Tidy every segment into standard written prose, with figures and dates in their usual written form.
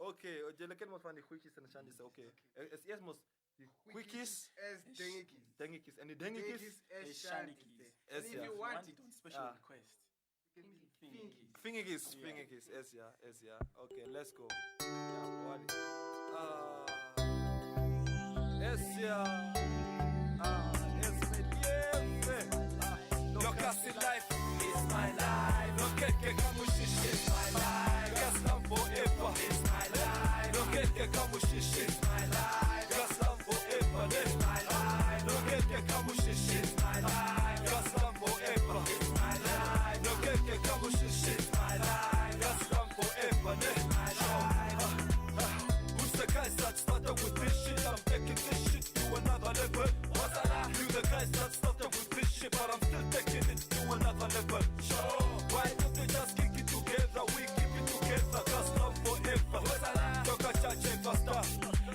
Okay, Jeleken was van die goedjes en Shandis. Okay. Es eerst mos die goedjes is dengekis. En die dengekis is Shandikis. And if you want it on special request, Fingekis. Yes, yeah. Okay, let's go. Look at the life, it's my life. Look at the kamushish, it's my life. Gas love forever, it's my life. Look at the kamushish, it's my life. Gas love forever, it's my life. Look at the kamushish, it's my life. Gas love forever, it's my life. Look at the kamushish, it's my life. Gas love forever, it's my life. Who's the guys that started with this shit? I'm taking this shit to another level. What's that? You the guys that started with this shit, but I'm still taking it to another level. Sure. Why don't they just kick it together? We keep it together, cause love forever. Toka chache basta,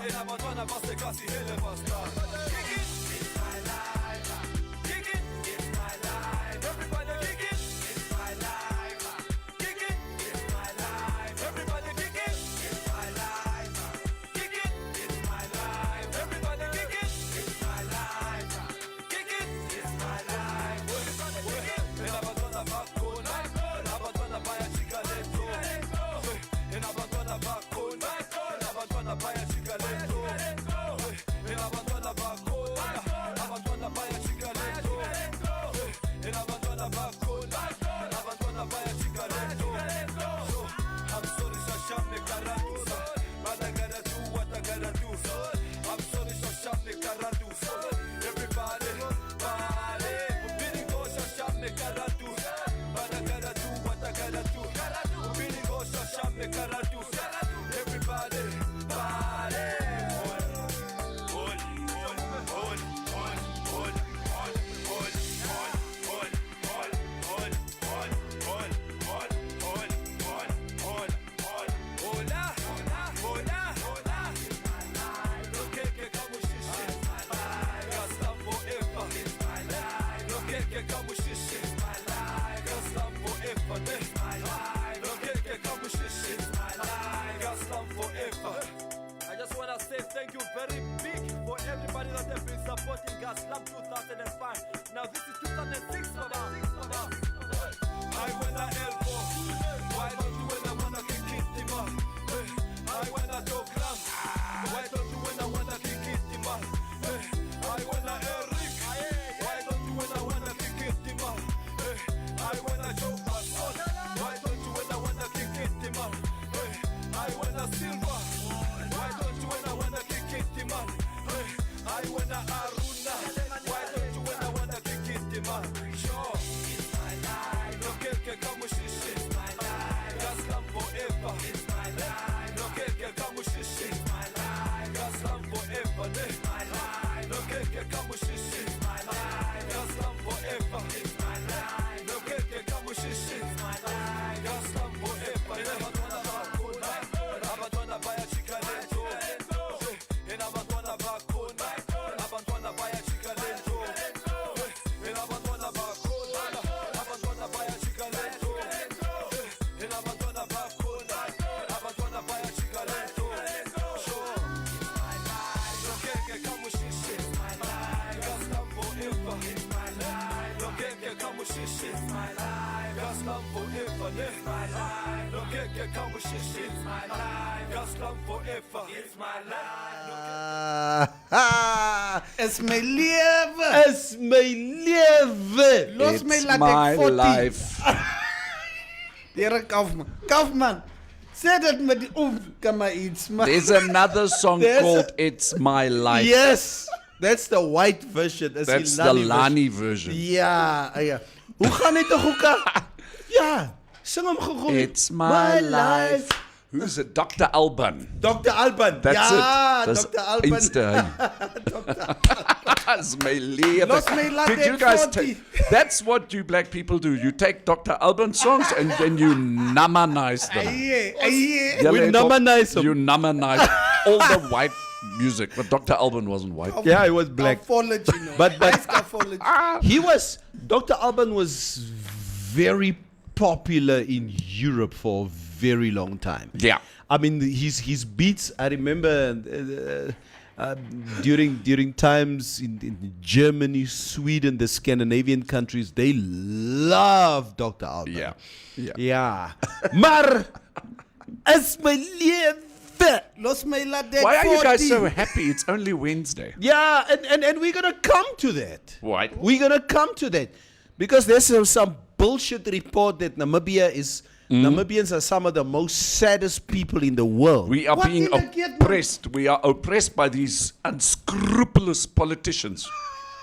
and I'm gonna bust the kasi hele basta. Kick it, it's my life. Kick it, it's my life. Everybody kick it, it's my life. Kick it, it's my life. Everybody kick it, it's my life. Kick it, it's my life. Everybody kick it, it's my life. Kick it, it's my life. Everybody kick it. And I'm gonna back on, and I'm gonna buy a cigarette. And I'm gonna back on, and I'm gonna buy a cigarette. And I'm gonna back on, I'm gonna buy a cigarette. And I'm gonna back on, I'm gonna buy a cigarette. So I'm sorry, Shasham ne karatu, but I gotta do what I gotta do. I'm sorry, Shasham ne karatu. Everybody, party, Billy go Shasham ne karatu, but I gotta do what I gotta do. Billy go Shasham ne karatu. Everybody, party. I just want to say thank you very big for everybody that have been supporting Gaslam 2005. Now this is 2006, Baba. I wanna elbow. Why don't you when I wanna kick it, Tima? I wanna talk ram. Why don't you when I wanna kick it, Tima? I wanna Eric. Why don't you shit, it's my life. Gasland forever, it's my life. No get come shit, it's my life. Gasland forever, it's my life. Is my lewe. Is my lewe. Los my It's laat my ek 40. life. Here Kaufman. Kaufman. Sê dit met die kan maar iets maar. There's another song There's called It's My Life. Yes, that's the white version. That's the Lani version. Ja, ja. Hoe gaan dit tog ook? Ja, sing hom gou. It's my life. Who's it? Dr. Alban. Dr. Alban. That's ja, it. That's Dr. Alban. Insta. It's my lewe. Los my laat Did you ek guys 40. That's what you black people do. You take Dr. Alban songs and then you namanize them. Aye. Julle We het namanize op- them. You namanize all the white music. But Dr. Alban wasn't white. Yeah, he was black. Apology no. But- apology. Dr. Alban was very popular in Europe for a very long time. Yeah. I mean, his beats, I remember during times in Germany, Sweden, the Scandinavian countries, they love Dr. Alban. Yeah. Ja. Maar, is my lewe. Los my laat ek 40. Why are you guys so happy? It's only Wednesday. Yeah, and we're going to come to that. What? We're going to come to that. Because there's some bullshit report that Namibians are some of the most saddest people in the world. We are What being did I get, man? oppressed. We are oppressed by these unscrupulous politicians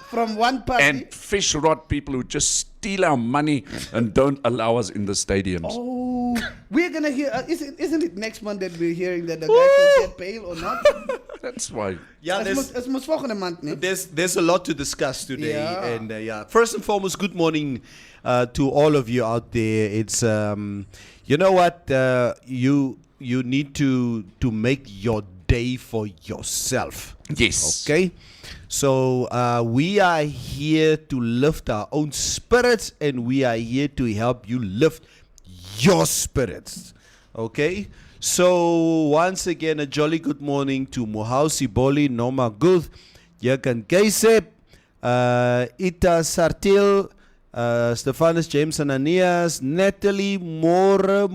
From one party. and fish rod people who just steal our money and don't allow us in the stadiums. Oh, we're gonna hear. Isn't it next month that we're hearing that the guy will get bail or not? That's why. Yeah, Het moet volgende maand, nee? there's a lot to discuss today. Yeah. And first and foremost, good morning to all of you out there. It's you know what, you need to make your day for yourself. Yes. Okay, so we are here to lift our own spirits, and we are here to help you lift your spirits. Okay, so once again, a jolly good morning to Mohausi Boli, Noma Guth, Yakan Kaisep, Ita Sartil, Stefanus James Ananias, Natalie, More,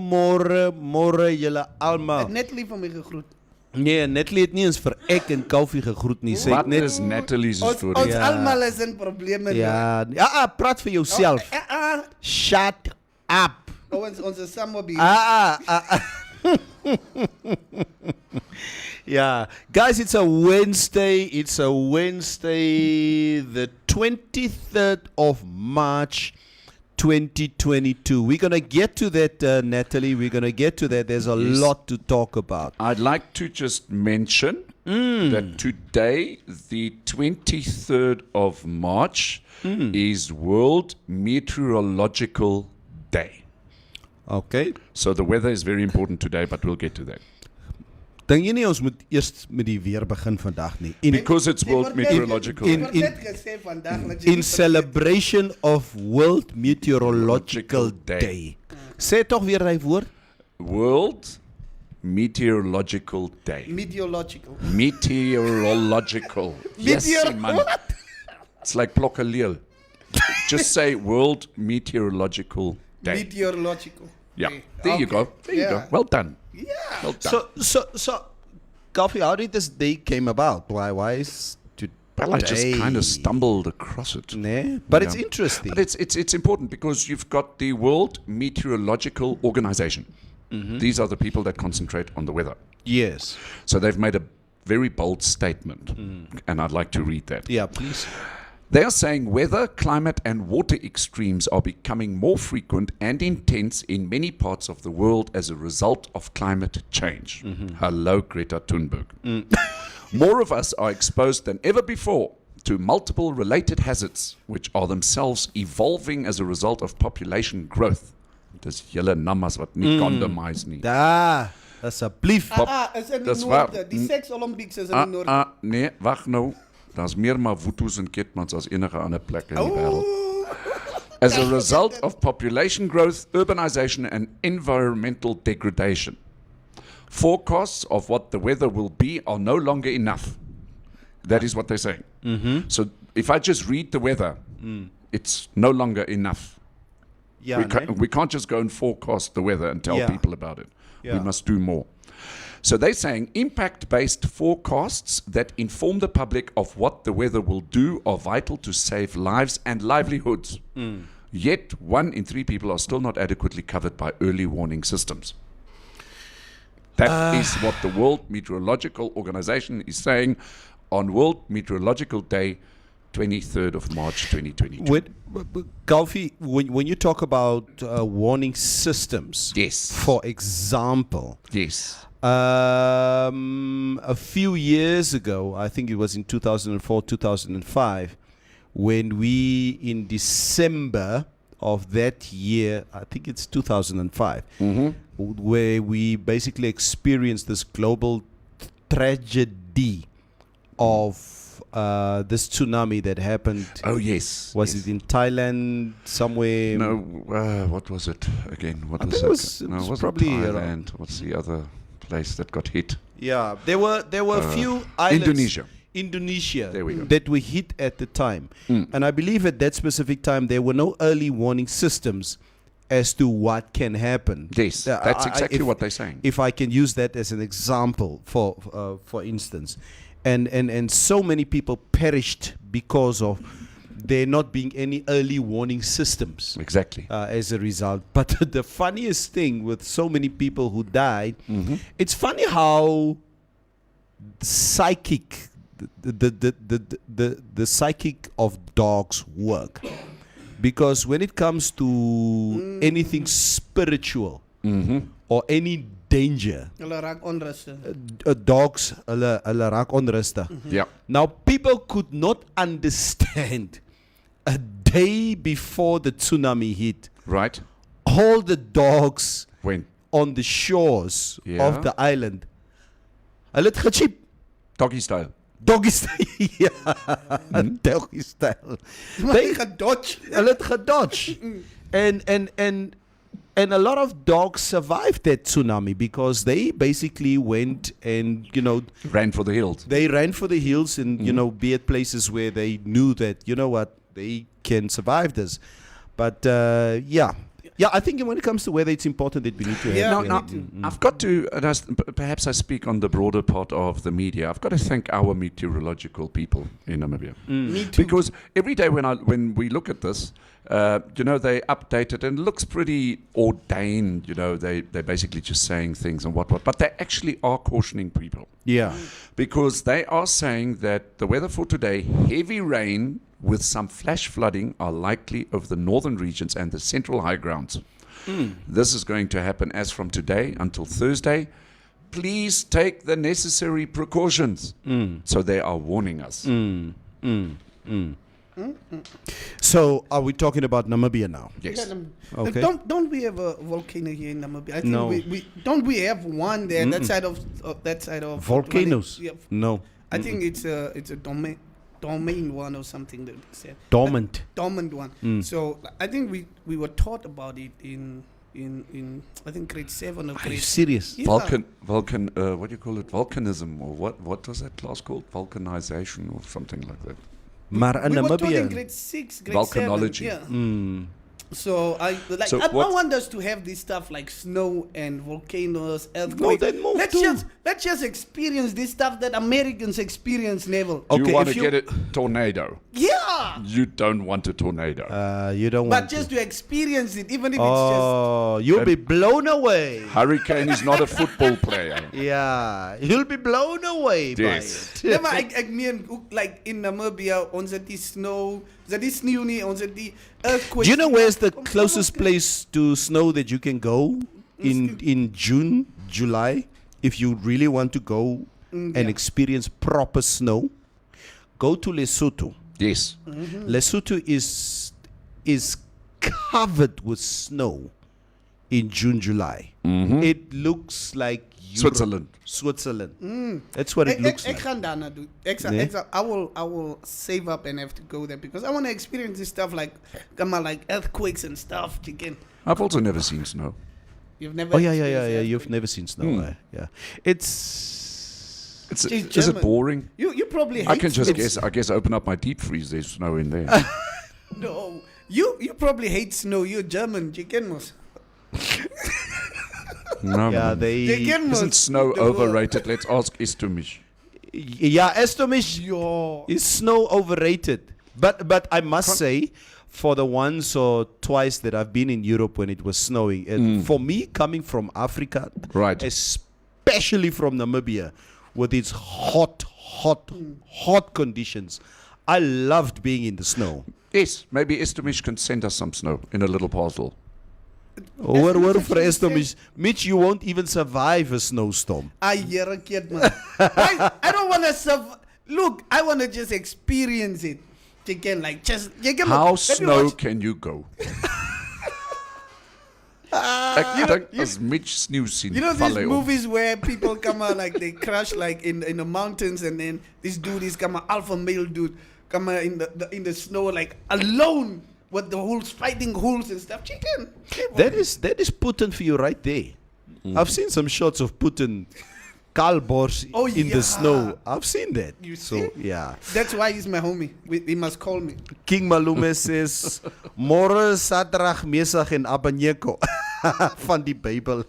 julle almal. Net lief van my gegroet. Nee, Natalie het nie eens vir ek en Koffie gegroet nie. Sy What het net is Natalie's Ons story? Ja. allemaal is in probleme. ja, praat vir jouself. Shut up. Ons is samen bij. Yeah, guys, it's a Wednesday. It's a Wednesday, the 23rd of March, 2022. We're going to get to that, Natalie. We're going to get to that. There's a lot to talk about. I'd like to just mention that today, the 23rd of March, is World Meteorological Day. Okay. So the weather is very important today, but we'll get to that. Dink jy nie ons moet eers met die weer begin vandag nie? Because it's World Meteorological in- Day. In celebration of World Meteorological Day. Day. Sê tog weer daai woord. World Meteorological Day. Meteorological. Meteorological. Yes, man. It's like Plokkaleel. Just say World Meteorological Day. Meteorological. Yeah. Okay. There you go. There you go. Well done. Yeah. Well done. So, Coffee, how did this day came about? Why is today? Well, I just kind of stumbled across it. Nah, but it's Yeah. interesting. But it's important because you've got the World Meteorological Organization. These are the people that concentrate on the weather. Yes. So they've made a very bold statement, and I'd like to read that. Yeah, please. They are saying weather, climate, and water extremes are becoming more frequent and intense in many parts of the world as a result of climate change. Hello, Greta Thunberg. More of us are exposed than ever before to multiple related hazards, which are themselves evolving as a result of population growth. Dis julle namas wat nie condomize nie. Da, asseblief. Is in die Dis waar. noorde. Die Sex Olympics is in die noorde. Nee, wag nou. Daar's meer Mavutus en Ketmans as enige ander plek in die wêreld. As a result of population growth, urbanization, and environmental degradation, forecasts of what the weather will be are no longer enough. That is what they're saying. So if I just read the weather, it's no longer enough. Yeah, We can't just go and forecast the weather and tell Yeah. people about it. We Yeah. must do more. So they're saying impact-based forecasts that inform the public of what the weather will do are vital to save lives and livelihoods. Yet 1 in 3 people are still not adequately covered by early warning systems. That is what the World Meteorological Organization is saying on World Meteorological Day, 23rd of March 2022. Galfi, when you talk about warning systems, Yes. for example, Yes. a few years ago, I think it was in 2004, 2005, when we, in December of that year, I think it's 2005, where we basically experienced this global tragedy of this tsunami that happened. Oh, yes. Was yes. it in Thailand somewhere? No, what was it again? What I was think that? it was No, it wasn't probably Thailand. What's the other place that got hit? Yeah, there were a few islands. Indonesia. There we go. That we hit at the time, and I believe at that specific time there were no early warning systems as to what can happen. Yes, that's exactly what they're saying. If I can use that as an example, for instance, and so many people perished because of there not being any early warning systems. Exactly. As a result. But the funniest thing with so many people who died, it's funny how psychic the psychic of dogs work. Because when it comes to anything spiritual or any danger, Hulle raak onrustig. dogs hulle raak onrustig. Yeah. Now, people could not understand a day before the tsunami hit, Right. all the dogs When? on the shores Yeah. of the island, hulle het gechip. Doggy style. Doggy style. Ja, doggy style. They gedodge. Hulle het gedodge. And a lot of dogs survived that tsunami because they basically went and, Ran for the hills. they ran for the hills and, be at places where they knew that, they can survive this. But, yeah, I think when it comes to weather, it's important that we need to have... Yeah. I've got to, and perhaps I speak on the broader part of the media, I've got to thank our meteorological people in Namibia. Me too. Because every day when we look at this, they update it and it looks pretty ordained. They're basically just saying things and what. But they actually are cautioning people. Yeah. Because they are saying that the weather for today, heavy rain with some flash flooding are likely over the northern regions and the central high grounds. This is going to happen as from today until Thursday. Please take the necessary precautions. So they are warning us. So, are we talking about Namibia now? Yes. Okay. Don't we have a volcano here in Namibia? I think No. we don't we have one there that side of Volcanoes? Yeah, No. I think it's a domain one or something that they said. Dormant. Dormant one. So I think we were taught about it in I think grade 7 or Are you grade. serious? Yeah. Vulcan, what do you call it? Volcanism, or what was that class called? Vulcanization, or something like that. Maar in We were taught in Namibia... grade 6, grade Volcanology. 7. Yeah. So I want us to have this stuff like snow and volcanoes, earthquakes. then move Let's just experience this stuff that Americans experience, Neville. Do Okay, you want if to you- get a tornado? Yeah. You don't want a tornado. you don't want But just to experience it, even if Oh, you'll be blown away. Hurricane is not a football player. Yeah, you'll be blown away by Yes. it. it's just... maar ek meen, ook, like in Namibia, ons het die snow, ons het die sneeuw nie, ons het die earthquakes. Do you know where's the Kom closest op, place to snow that you can go in June, July, if you really want to go and yeah. experience proper snow? Go to Lesotho. Yes. Lesotho is covered with snow in June, July. It looks like Europe. Switzerland. That's what it looks Ek like. gaan daarna doen. Nee? I will save up and have to go there because I want to experience this stuff like earthquakes and stuff again. I've also never seen snow. You've never. Oh yeah. experienced You've earthquake. never seen snow. Yeah. It's Is It's it German. boring? You probably hate I can just snow. guess. I guess open up my deep freeze. There's snow in there. No, you probably hate snow. You're German, chicken mos. No, Yeah, man. they. Chicken mos. Isn't snow The- overrated? Let's ask Istomish. Yeah, Estomish Yo. is snow overrated. But I must say, for the once or twice that I've been in Europe when it was snowing, for me coming from Africa, Right. especially from Namibia, with its hot conditions, I loved being in the snow. Yes, maybe Istomish can send us some snow in a little parcel. Hoor actually vir Estomish, Mitch, you won't even survive a snowstorm. You're a kid, man. I don't want to Look, I want to just experience it. Chicken, like just chicken. How let me snow watch- can you go? Ek dink as Mitch sneeu sien You know val these hy op. movies where people come out like they crash like in the mountains, and then this dude is come alpha male dude come out in the snow like alone with the holes fighting holes and stuff. Chicken. That is Putin for you right there. I've seen some shots of Putin Kalbors Oh, in yeah. the snow. I've seen that. You So see? yeah. That's why he's my homie. He must call me. King Malume says môre Saterdag mesig en Abanyeko van die Bybel.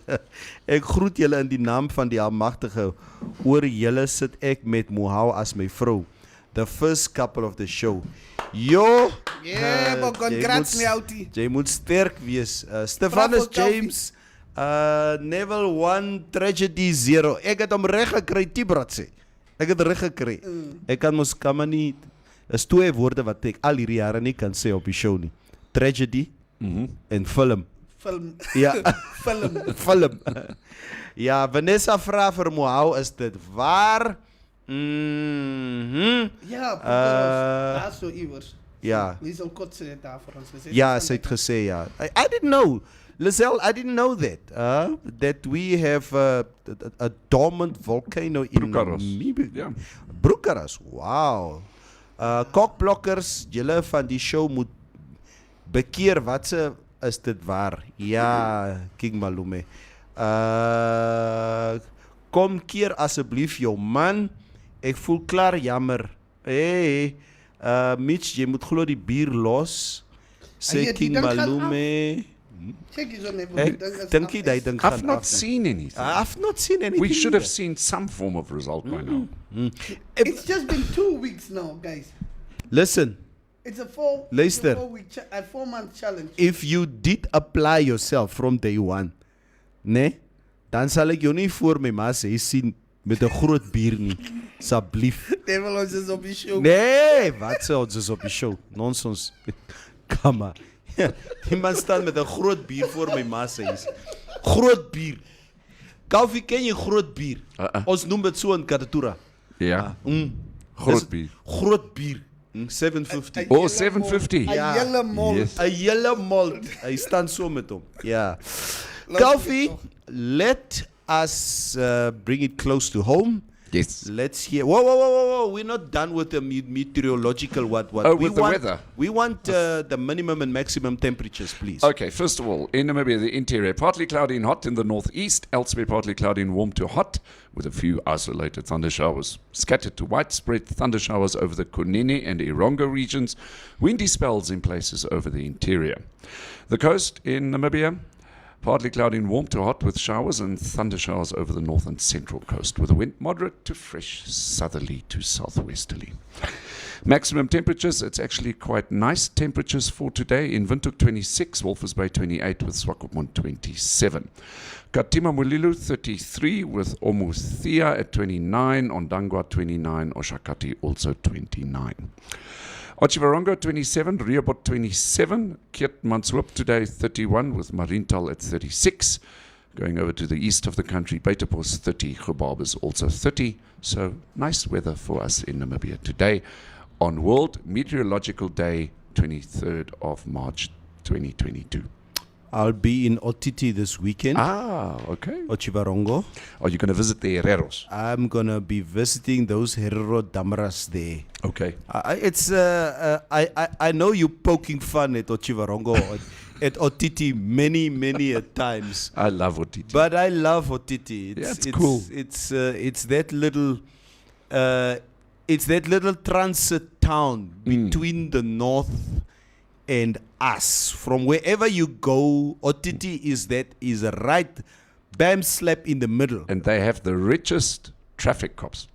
Ek groet julle in die naam van die Almagtige. Oor julle sit ek met Mohau as my vrou. The first couple of the show. Yo. Yeah, but congrats me outie. Jy moet sterk wees. Stefanus Bravo, Kelvie. James. Neville 1 tragedy 0. Ek het hom reg gekry, Tibrat sê. Ek het reg gekry. Ek kan mos kan maar nie. Is twee woorde wat ek al hierdie jare nie kan sê op die show nie. Tragedy en film. Film. Ja, Film. film. Ja, Vanessa vra vir Mohau, is dit waar? Ja, daar so iewers. Ja. Wie sal kort sê daar vir ons gesê? Ja, sy het gesê ja. I didn't know. Lizelle, I didn't know that. That we have a dormant volcano in Broekaras. Namibia. Ja. Broekaras. Wow. Kokblokkers, julle van die show moet bekeer watse is dit waar? Ja, King Malume. Kom keer asseblief jou man. Ek voel klaar jammer. Hey, Mitch, jy moet glo die bier los. Sê die King ding gaan Malume. Check his own Ek dink jy hy dink I've gaan not af. seen anything. I've not seen anything. We should have either. seen some form of result by now. It's just been 2 weeks now, guys. Listen, It's a 4 Luister. 4-month challenge. if you did apply yourself from day one, nee, dan sal ek jou nie voor my ma sê sien met 'n groot bier nie. Asseblief. Devil ons is op die show. Nee, wat sê ons is op die show? Nonsens. Kom maar. Die man staan met 'n groot bier voor my ma sê huis. Groot bier. Kalfie, ken jy groot bier? Ons noem dit so in Katatura. Ja. Dis Groot bier. Groot bier. 750. Oh, 750. A yellow mold. Yes. 'n hele malt. Hy staan so met hom. Ja. Laat Kalfie, dit let us bring it close to home. Yes. Let's hear. Whoa. We're not done with the meteorological what. Oh, we with the want, weather. We want the minimum and maximum temperatures, please. Okay, first of all, in Namibia, the interior, partly cloudy and hot in the northeast, elsewhere partly cloudy and warm to hot, with a few isolated thunder showers. Scattered to widespread thunder showers over the Kunene and Irongo regions, windy spells in places over the interior. The coast in Namibia, partly cloudy and warm to hot with showers and thunder showers over the north and central coast, with a wind moderate to fresh southerly to southwesterly. Maximum temperatures, it's actually quite nice temperatures for today. In Windhoek 26, Walvis Bay 28 with Swakopmund 27. Katima Mulilu 33 with Omuthia at 29, Ondangwa 29, Oshakati also 29. Otjiwarongo 27, Rehoboth 27, Kiet Manshoop today 31 with Mariental at 36. Going over to the east of the country, Beitapos 30, Gobabas also 30. So nice weather for us in Namibia today on World Meteorological Day, 23rd of March 2022. I'll be in Otiti this weekend. Ah, okay. Otjiwarongo. Are you going to visit the Herreros? I'm gonna be visiting those Herero Damras there. Okay. I know you poking fun at Otjiwarongo at Otiti many a times. I love Otiti. But I love Otiti. It's cool. It's that little transit town between the north and us. From wherever you go, Otiti is right bam slap in the middle. And they have the richest traffic cops.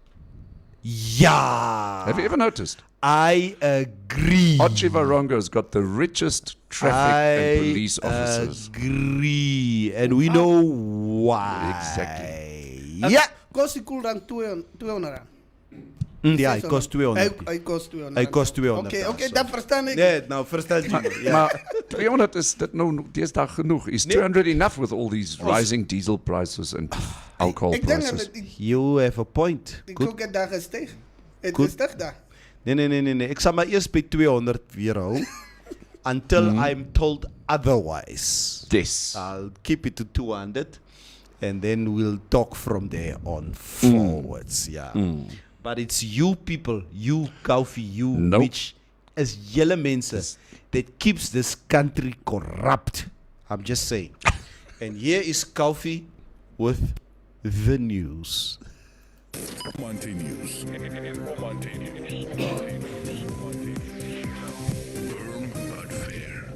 Yeah. Have you ever noticed? I agree. Ochivarongo's got the richest traffic and police officers. Agree. And we know why. Exactly. Ja. Kost die koelrank 200 rand. Ja, hij kost 200. Hij kost 200. Hij kost 200. Oké, dat verstaan ik. Nee, nou verstaan je. Ja. Maar 200 is dat nou deesdae genoeg? Is 200 enough with all these rising diesel prices and alcohol Ik denk prices? dat You have a point. die Goed. koek het daar gestegen. Het Goed. is toch daar. Nee. Ik zal maar eerst bij 200 weer houden. Until I'm told otherwise. Yes. I'll keep it to 200. And then we'll talk from there on forwards. Yeah. But it's you people, you Kofi, you Nope. Mitch, as yellow mensen that keeps this country corrupt. I'm just saying. And here is Kofi with the news. Informanté News. Informanté News. Firm but fair.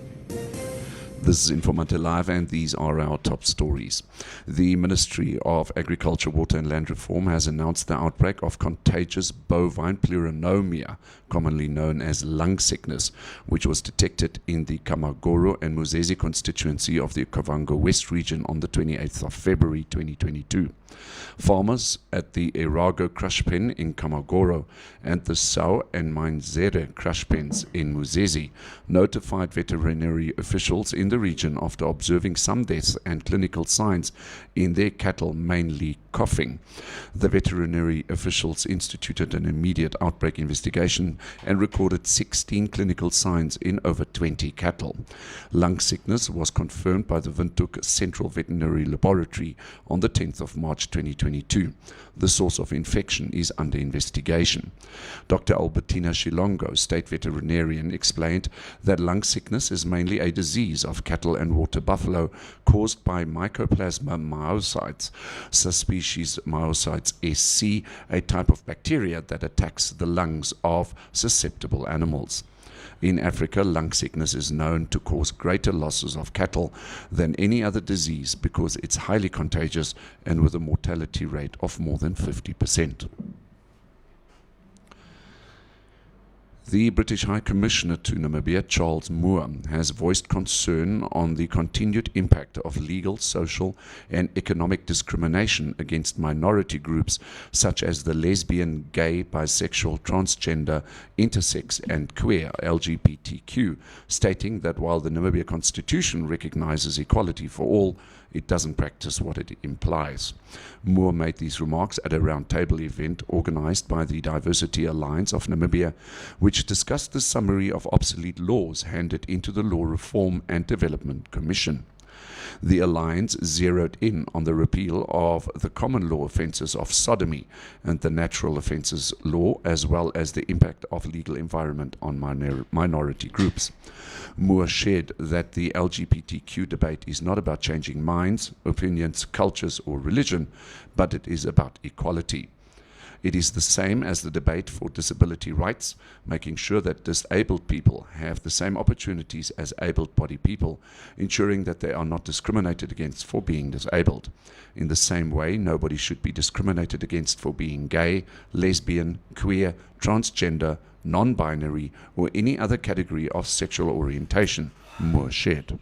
This is Informanté Live, and these are our top stories. The Ministry of Agriculture, Water and Land Reform has announced the outbreak of contagious bovine pleuronomia, commonly known as lung sickness, which was detected in the Kamagoro and Muzezi constituency of the Okavango West region on the 28th of February 2022. Farmers at the Erago crush pen in Kamagoro and the Sao and Mainzere crush pens in Muzezi notified veterinary officials in the region after observing some deaths and clinical signs in their cattle, mainly coughing. The veterinary officials instituted an immediate outbreak investigation and recorded 16 clinical signs in over 20 cattle. Lung sickness was confirmed by the Windhoek Central Veterinary Laboratory on the 10th of March 2022. The source of infection is under investigation. Dr. Albertina Shilongo, state veterinarian, explained that lung sickness is mainly a disease of cattle and water buffalo caused by Mycoplasma myocytes, subspecies Myocytes SC, a type of bacteria that attacks the lungs of susceptible animals. In Africa, lung sickness is known to cause greater losses of cattle than any other disease because it's highly contagious and with a mortality rate of more than 50%. The British High Commissioner to Namibia, Charles Moore, has voiced concern on the continued impact of legal, social, and economic discrimination against minority groups such as the lesbian, gay, bisexual, transgender, intersex, and queer LGBTQ, stating that while the Namibia Constitution recognizes equality for all, it doesn't practice what it implies. Moore made these remarks at a roundtable event organized by the Diversity Alliance of Namibia, which discussed the summary of obsolete laws handed into the Law Reform and Development Commission. The alliance zeroed in on the repeal of the common law offences of sodomy and the natural offences law, as well as the impact of legal environment on minority groups. Moore shared that the LGBTQ debate is not about changing minds, opinions, cultures, or religion, but it is about equality. It is the same as the debate for disability rights, making sure that disabled people have the same opportunities as able-bodied people, ensuring that they are not discriminated against for being disabled. In the same way, nobody should be discriminated against for being gay, lesbian, queer, transgender, non-binary, or any other category of sexual orientation, Moore shared.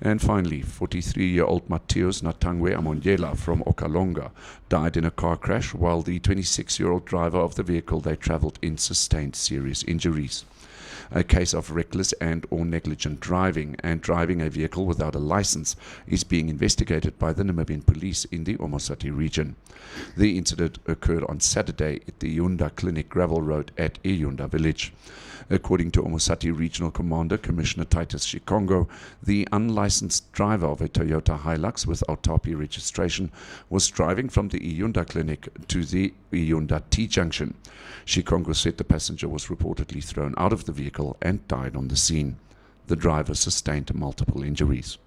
And finally, 43-year-old Mateus Natangwe Amonyela from Okalonga died in a car crash while the 26-year-old driver of the vehicle they travelled in sustained serious injuries. A case of reckless and or negligent driving and driving a vehicle without a license is being investigated by the Namibian police in the Omosati region. The incident occurred on Saturday at the Iunda Clinic gravel road at Iunda village. According to Omosati Regional Commander Commissioner Titus Shikongo, the unlicensed driver of a Toyota Hilux with Autapi registration was driving from the Iunda Clinic to the Iunda T-junction. Shikongo said the passenger was reportedly thrown out of the vehicle and died on the scene. The driver sustained multiple injuries.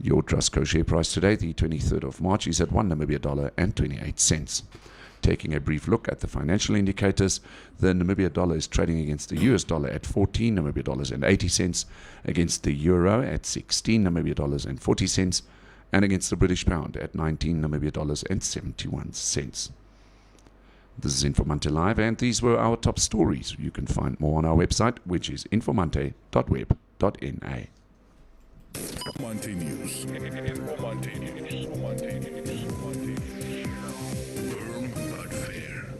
Your Trustco share price today, the 23rd of March, is at 1 Namibia dollar and 28 cents. Taking a brief look at the financial indicators, the Namibia dollar is trading against the US dollar at 14 Namibia dollars and 80 cents, against the euro at 16 Namibia dollars and 40 cents, and against the British pound at 19 Namibia dollars and 71 cents. This is Informanté Live, and these were our top stories. You can find more on our website, which is informante.web.na. Informanté News. Informanté News. Informanté News. Informanté News. Firm but fair.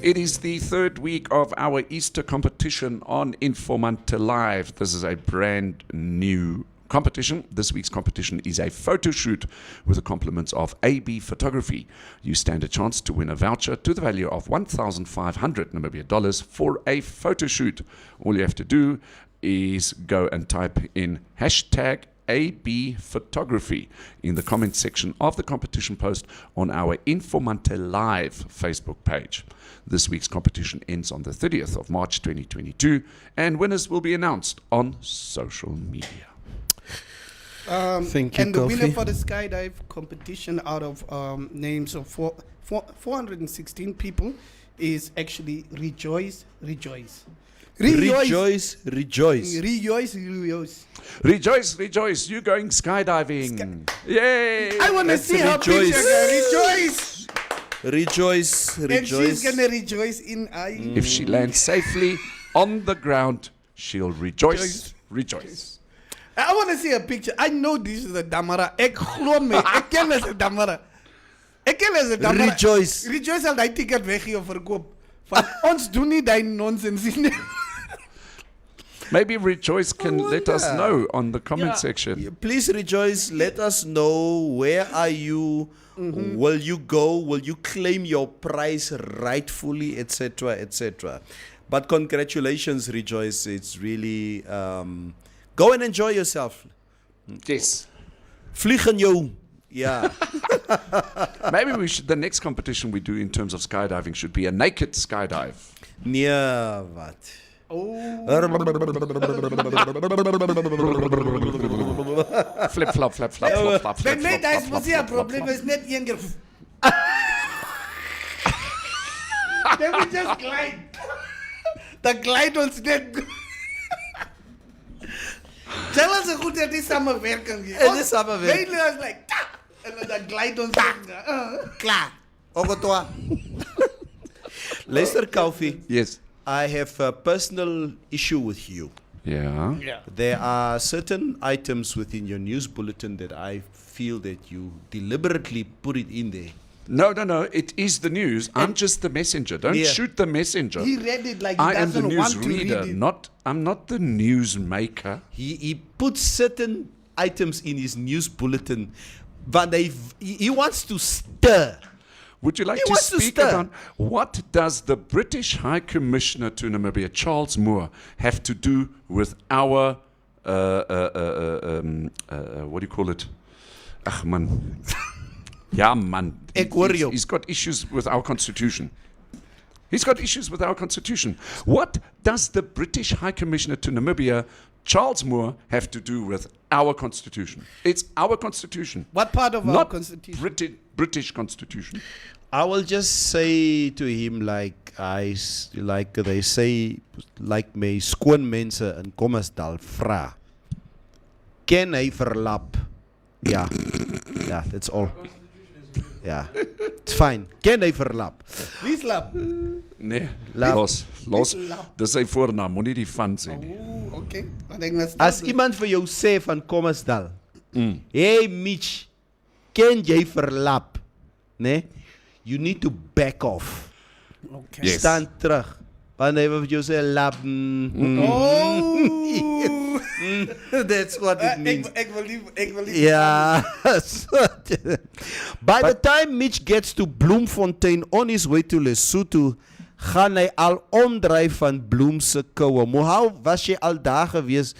It is the third week of our Easter competition on Informanté Live. This is a brand new competition. This week's competition is a photo shoot with the compliments of AB Photography. You stand a chance to win a voucher to the value of 1,500 Namibia dollars for a photo shoot. All you have to do is go and type in hashtag AB Photography in the comment section of the competition post on our Informanté Live Facebook page. This week's competition ends on the 30th of March 2022, and winners will be announced on social media. Thank you, And the winner Kofi. for the skydive competition out of names of 416 people is actually Rejoice. Rejoice, rejoice. Rejoice. Rejoice, you going skydiving. Yay! I want to Let's see her rejoice. picture, girl. Rejoice. Rejoice, And she's rejoice. going to rejoice in I. If she lands safely on the ground, she'll rejoice. I want to see a picture. I know this is a Damara. Ek glo my. Ek ken as a Damara. Ek ken as a Damara. Rejoice. Rejoice al die ticket weggee of verkoop. Van ons doen nie die nonsens nie. Maybe Rejoice can let us wonder. know on the comment Yeah. section. Please rejoice. Let us know, where are you? Will you go? Will you claim your prize rightfully, etc., etc.? But congratulations, Rejoice. It's really go and enjoy yourself. Yes. Vlieg in jou. Yeah. Maybe the next competition we do in terms of skydiving should be a naked skydive. Nee, wat? Flip, flop, flap, flap, flop, flop, flap, But net flop, hy flop, mos flop, nie 'n flop, probleem flop. is net een keer. Then we just glide. The glide ons net. Tell us a goed dat die samenwerking is. Het is samenwerking. Mainly was like, ta! En dan glide ons net. Klaar. Ogotoa. Luister, Kofi. Yes. I have a personal issue with you. Yeah. There are certain items within your news bulletin that I feel that you deliberately put it in there. No. It is the news. I'm just the messenger. Don't Yeah. shoot the messenger. He read it like he I am the doesn't news want to reader. read it. I'm not the news maker. He puts certain items in his news bulletin, but he wants to stir. Would you like He to wants to speak stir. about what does the British High Commissioner to Namibia, Charles Moore, have to do with our what do you call it? Ach man. Ja man. Ek hoor jou. He's got issues with our constitution. He's got issues with our constitution. What does the British High Commissioner to Namibia, Charles Moore, have to do with our constitution? It's our constitution. What part of our Not constitution? British constitution. I will just say to him like they say, like my skoon mense in Kommersdal vra. Ken hy verlap? Yeah. Yeah, that's all. Yeah. It's fine. Ken hy verlap? Wie slap? Nee, Lap. los. Lap. Dis sy voornaam, moenie die van sê nie. Ooh, okay. Want ek was As iemand vir jou sê van Kommersdal, hey Mitch, ken jy verlap? Nee? You need to back off. Okay. Yes. Staan terug. Want hy wil vir jou sê lap. Oh. That's what it means. Ek wil nie. Yeah. By the time Mitch gets to Bloemfontein on his way to Lesotho, gaan hy al omdryf van Bloem se koue. Maar how was jy al daar gewees?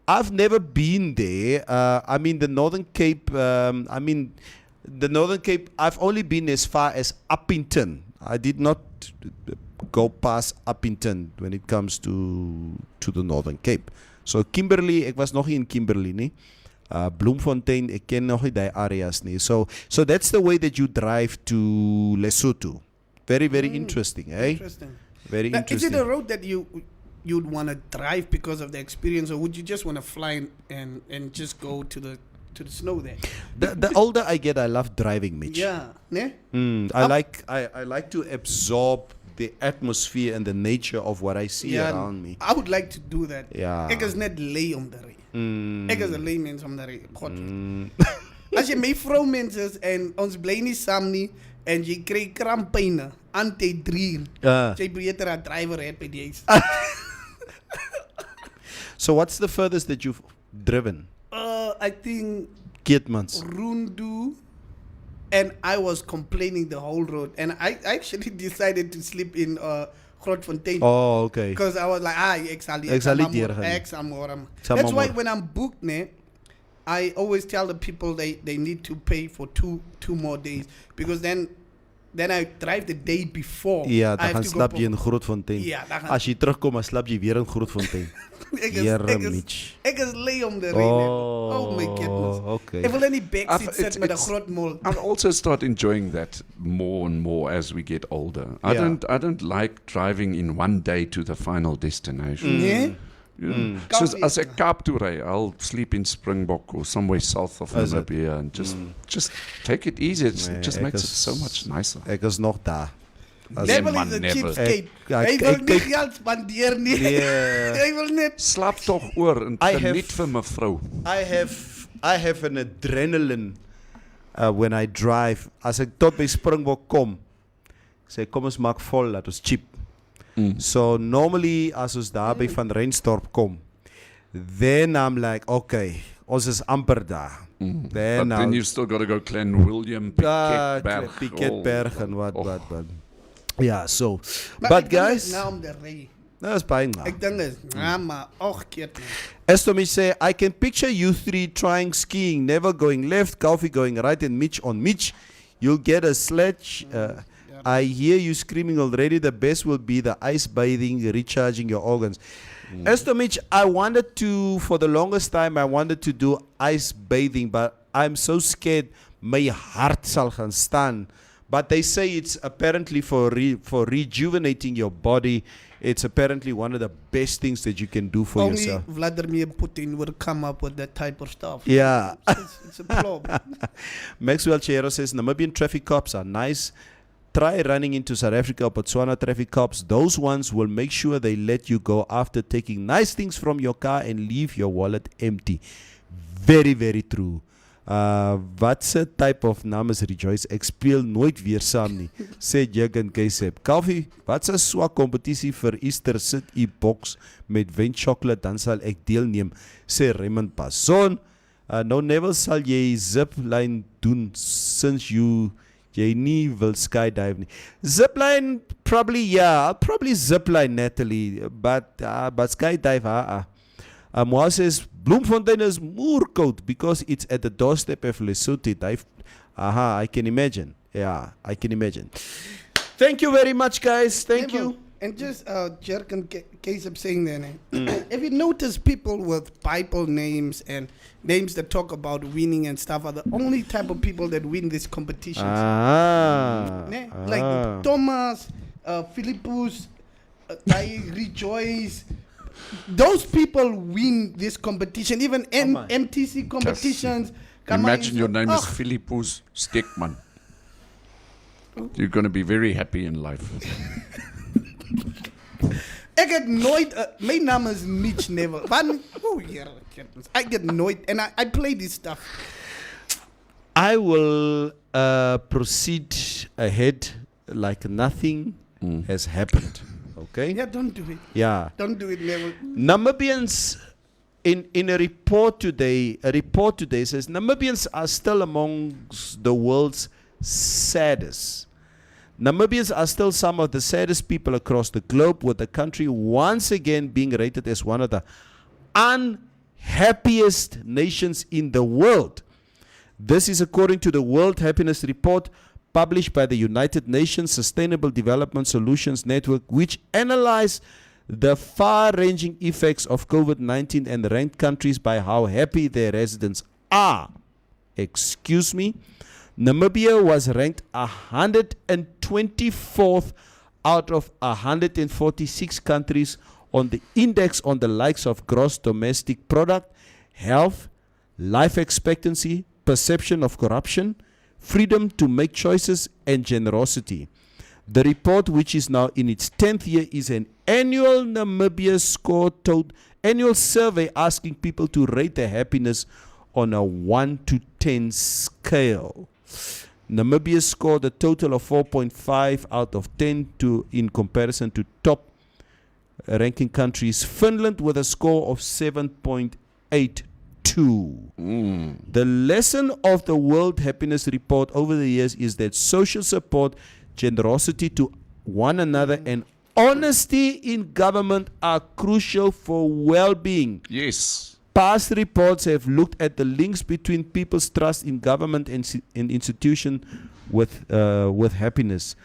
I've never been there. I mean the Northern Cape. The Northern Cape. I've only been as far as Uppington. I did not go past Uppington when it comes to the Northern Cape. So Kimberley, ek was nog nie in Kimberley nie. Bloemfontein, ek ken nog nie die areas nie. So that's the way that you drive to Lesotho. Very, very interesting, eh? Interesting. Very Now, is interesting. it a road that you'd want to drive because of the experience, or would you just want to fly and just go to the snow there? The older I get, I love driving, Mitch. Yeah, ne? I like to absorb the atmosphere and the nature of what I see around me. I would like to do that. Ja. Ek is net lei om te ry. Ek is 'n lei mens om te ry. God. As jy my vrou mens is en ons bly nie saam nie en jy kry krampyne, anti-drier. Jy beter 'n driver hê by die huis. So what's the furthest that you've driven? I think Keetmans. Rundu, and I was complaining the whole road, and I actually decided to sleep in Grootfontein. Oh, okay. Because I was like, ek sal Ek sal nie deurgaan. That's why when I'm booked, I always tell the people they need to pay for two more days, because then I drive the day before. Ja, I dan have gaan to slap go jy in Grootfontein. Ja, dan gaan- As jy terugkom, dan slap jy weer in Grootfontein. Ek Mitch. is lei om de Oh, Oh my goodness. okay. Ek wil in die backseat I've- sit met 'n it's- groot mol. I'll also start enjoying that more and more as we get older. I Yeah. don't like driving in one day to the final destination. Nee? Yeah. So as ek Kaap toe ry, I'll sleep in Springbok or somewhere south of Is it? Namibia and just take it easy. It Nee, just ek makes it is- so much nicer. Ek is nog daar. As Nee, Devil man, is a never. cheapskate. Ek Hy wil nie kyk- geld spandeer nie. Nee. Hy wil net Slap tog oor en I geniet have- vir mevrou. I have an adrenaline when I drive. As ek tot by Springbok kom, sê kom ons maak vol dat ons cheap. So normally as ons daar by Van Rensdorp kom, then I'm like, okay, ons is amper daar. But Then then you've still got to go Glen William, Piketberg. Piketberg en wat. Ja, so. Maar But ek dink guys, dis nou om te ry. dat is baie Ek dink dis maar keer. Estomi say, I can picture you three trying skiing, never going left, Coffee going right, and Mitch on Mitch. You'll get a sledge. I hear you screaming already. The best will be the ice bathing, recharging your organs. Mitch, I wanted to, for the longest time, I wanted to do ice bathing, but I'm so scared my heart sal gaan staan. But they say it's apparently for rejuvenating your body. It's apparently one of the best things that you can do for Only yourself. Vladimir Putin would come up with that type of stuff. Yeah. It's a problem. Maxwell Chero says Namibian traffic cops are nice. Try running into South Africa or Botswana traffic cops. Those ones will make sure they let you go after taking nice things from your car and leave your wallet empty. Very, very true. Watse type of naam is Rejoice? Ek speel nooit weer saam nie, sê Jurgen Keisep. Kalfie, watse swak kompetisie vir Easter sit u box met Vent Chocolate, dan sal ek deelneem, sê Raymond Passon. Nou Neville, sal jy zipline doen since jy nie wil skydive nie. Zipline, probably, yeah, I'll probably zipline, Natalie, but skydive, Moa says, Bloemfontein is more cold because it's at the doorstep of Lesotho. I can imagine. Yeah, I can imagine. Thank you very much, guys. Thank you. And just Jerk and case of saying that, if you notice, people with Bible names and names that talk about winning and stuff are the only type of people that win these competitions. Like Thomas, Philippus, Rejoice. Those people win this competition, even MTC competitions. Imagine your name is Philippus Stekman. You're going to be very happy in life. Ek het nooit, my naam is Mitch Neville. I get nooit, and I play this stuff. I will proceed ahead like nothing has happened. Okay? Yeah, don't do it. Yeah. Don't do it, Neville. Namibians, in a report today says Namibians are still amongst the world's saddest. Namibians are still some of the saddest people across the globe, with the country once again being rated as one of the unhappiest nations in the world. This is according to the World Happiness Report published by the United Nations Sustainable Development Solutions Network, which analyzed the far-ranging effects of COVID-19 and ranked countries by how happy their residents are. Excuse me? Namibia was ranked 124th out of 146 countries on the index on the likes of gross domestic product, health, life expectancy, perception of corruption, freedom to make choices, and generosity. The report, which is now in its 10th year, is an annual Namibia score annual survey asking people to rate their happiness on a 1 to 10 scale. Namibia scored a total of 4.5 out of 10 in comparison to top ranking countries. Finland with a score of 7.82. The lesson of the World Happiness Report over the years is that social support, generosity to one another, and honesty in government are crucial for well-being. Yes. Past reports have looked at the links between people's trust in government and institution with happiness.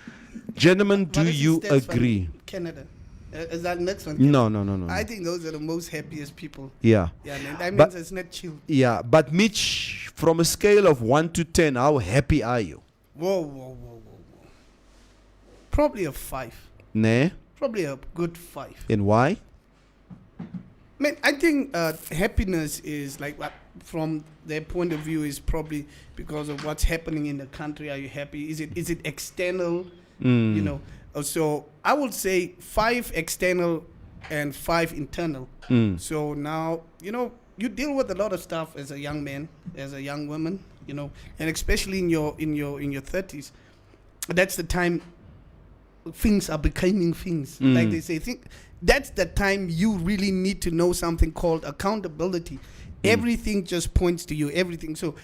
Gentlemen, do What is the you stats from agree? Canada. Is that next one? No. I think those are the most happiest people. Yeah. Yeah, man. That But- means it's not chill. Yeah, but Mitch, from a scale of 1 to 10, how happy are you? Whoa. Probably a 5. Nah? Probably a good 5. And why? Man, I think happiness is like from their point of view is probably because of what's happening in the country. Are you happy? Is it external? You know. So I would say 5 external and 5 internal. So now you deal with a lot of stuff as a young man, as a young woman, and especially in your 30s. That's the time things are becoming things. Like they say, that's the time you really need to know something called accountability. Everything just points to you, everything. So,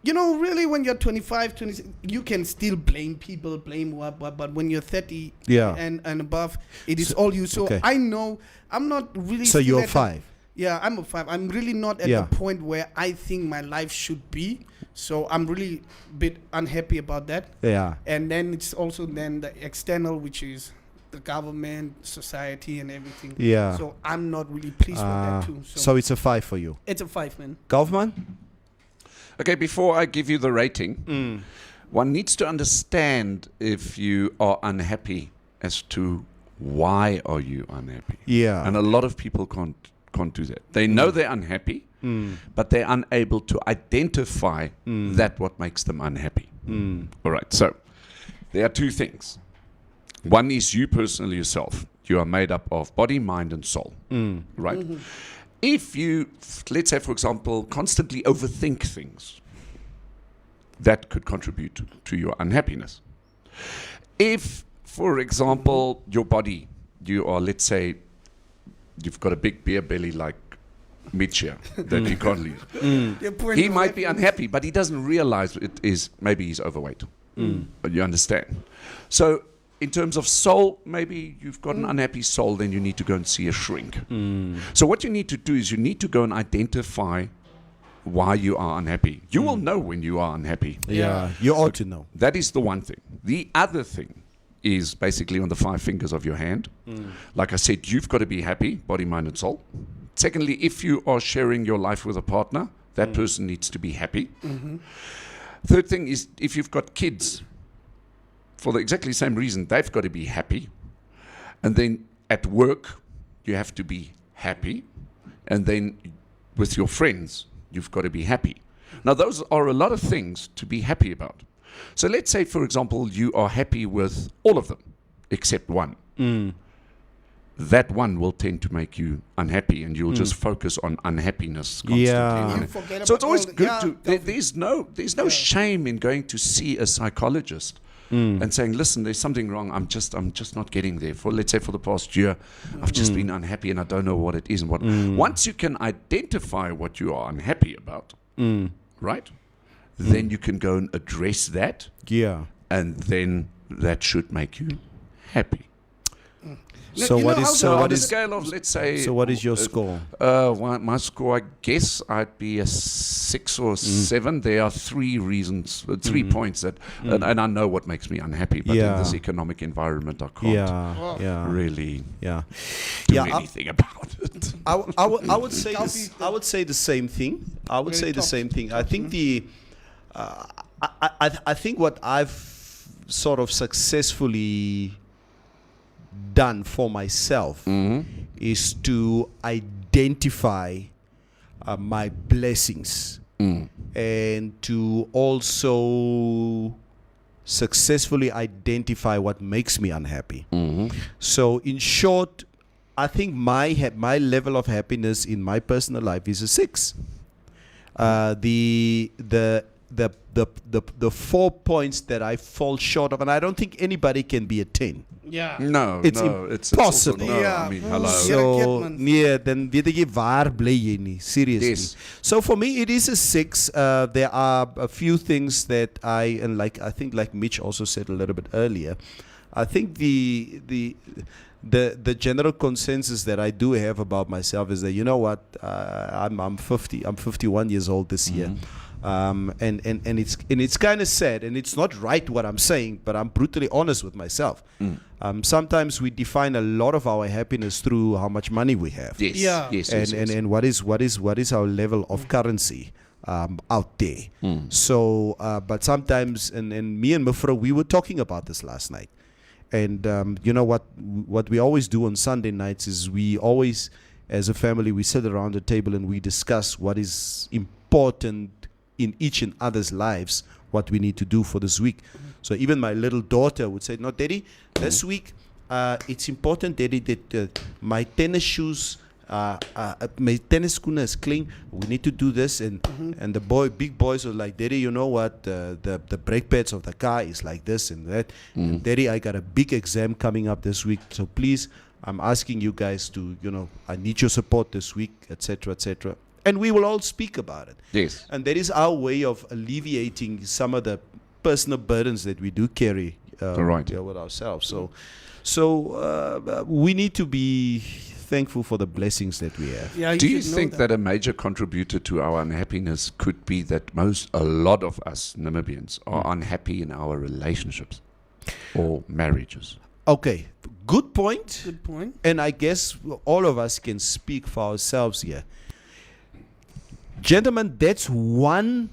really when you're 25, 26, you can still blame people, but when you're 30 and above, it is all you. So okay. I know I'm not really... So still you're at 5. Yeah, I'm a 5. I'm really not at the point where I think my life should be. So I'm really a bit unhappy about that. Yeah. And then it's also then the external, which is the government, society, and everything. Yeah. So I'm not really pleased with that too. So it's a 5 for you. It's a 5, man. Kaufman? Okay, before I give you the rating, one needs to understand if you are unhappy as to why are you unhappy. Yeah. And a lot of people can't do that. They know they're unhappy, but they're unable to identify that what makes them unhappy. All right, so there are 2 things. One is you personally yourself. You are made up of body, mind, and soul, right? If you, let's say, for example, constantly overthink things, that could contribute to your unhappiness. If, for example, your body, you are, let's say, you've got a big beer belly like Mitch here that you can't leave. He might be unhappy, but he doesn't realize it is, maybe he's overweight. But you understand. So in terms of soul, maybe you've got an unhappy soul, then you need to go and see a shrink. So what you need to do is you need to go and identify why you are unhappy. You will know when you are unhappy. Yeah. You ought to know. That is the one thing. The other thing is basically on the 5 fingers of your hand. Like I said, you've got to be happy, body, mind, and soul. Secondly, if you are sharing your life with a partner, that person needs to be happy. Third thing is if you've got kids, for the exactly same reason, they've got to be happy. And then at work, you have to be happy. And then with your friends, you've got to be happy. Now, those are a lot of things to be happy about. So let's say, for example, you are happy with all of them, except one. That one will tend to make you unhappy, and you'll just focus on unhappiness constantly. Yeah. You forget So it's about always all the- good yeah, to. There's no shame in going to see a psychologist and saying, "Listen, there's something wrong. I'm just not getting there." For let's say for the past year, I've just been unhappy and I don't know what it is and what. Once you can identify what you are unhappy about, right? Then you can go and address that, Yeah. and then that should make you happy. So You what know is how so the- on what the is scale of, let's say, so what is your score? my score, I guess I'd be a 6 or 7. There are 3 reasons, 3 points that, and I know what makes me unhappy, but in this economic environment, I can't Yeah. really Yeah. do Yeah, anything about it. I would say this, I would say the same thing. I would say the same thing. I think I think what I've sort of successfully done for myself is to identify my blessings and to also successfully identify what makes me unhappy. So in short, I think my level of happiness in my personal life is a 6. The 4 points that I fall short of, and I don't think anybody can be a 10. Yeah. No, It's it's impossible. also, no, Yeah. I mean, hello. So, man. nee, dan weet ek nie waar bly jy nie, seriously. Yes. So for me, it is a 6. There are a few things that I think like Mitch also said a little bit earlier. I think the general consensus that I do have about myself is that, you know what, I'm 51 years old this year. And it's kind of sad, and it's not right what I'm saying, but I'm brutally honest with myself. Sometimes we define a lot of our happiness through how much money we have. Yes, Yeah. yes, And, yes, yes. and what is our level of currency out there. So but sometimes, and me and Mufra, we were talking about this last night. And you know what we always do on Sunday nights is we always, as a family, we sit around the table and we discuss what is important in each and other's lives, what we need to do for this week. So even my little daughter would say, no, Daddy, this week it's important, Daddy, that my tennis shoes, my tennis schoen is clean. We need to do this. And the big boys were like, Daddy, you know what? The brake pads of the car is like this and that. And Daddy, I got a big exam coming up this week. So please, I'm asking you guys to, I need your support this week, etc., etc. And we will all speak about it. Yes. And that is our way of alleviating some of the personal burdens that we do carry Right. with ourselves. So we need to be thankful for the blessings that we have. Yeah, Do you should know think that a major contributor to our unhappiness could be that a lot of us Namibians are unhappy in our relationships or marriages? Okay, good point. Good point. And I guess all of us can speak for ourselves here. Gentlemen, that's one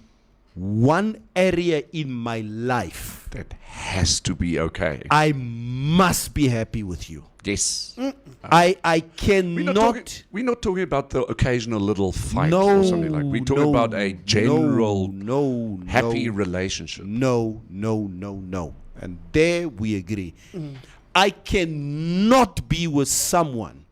area in my life That has to be okay. I must be happy with you. Yes. I cannot. We're not talking about the occasional little fight No, or something like. We're talking about a general no, happy relationship. No. And there we agree. I cannot be with someone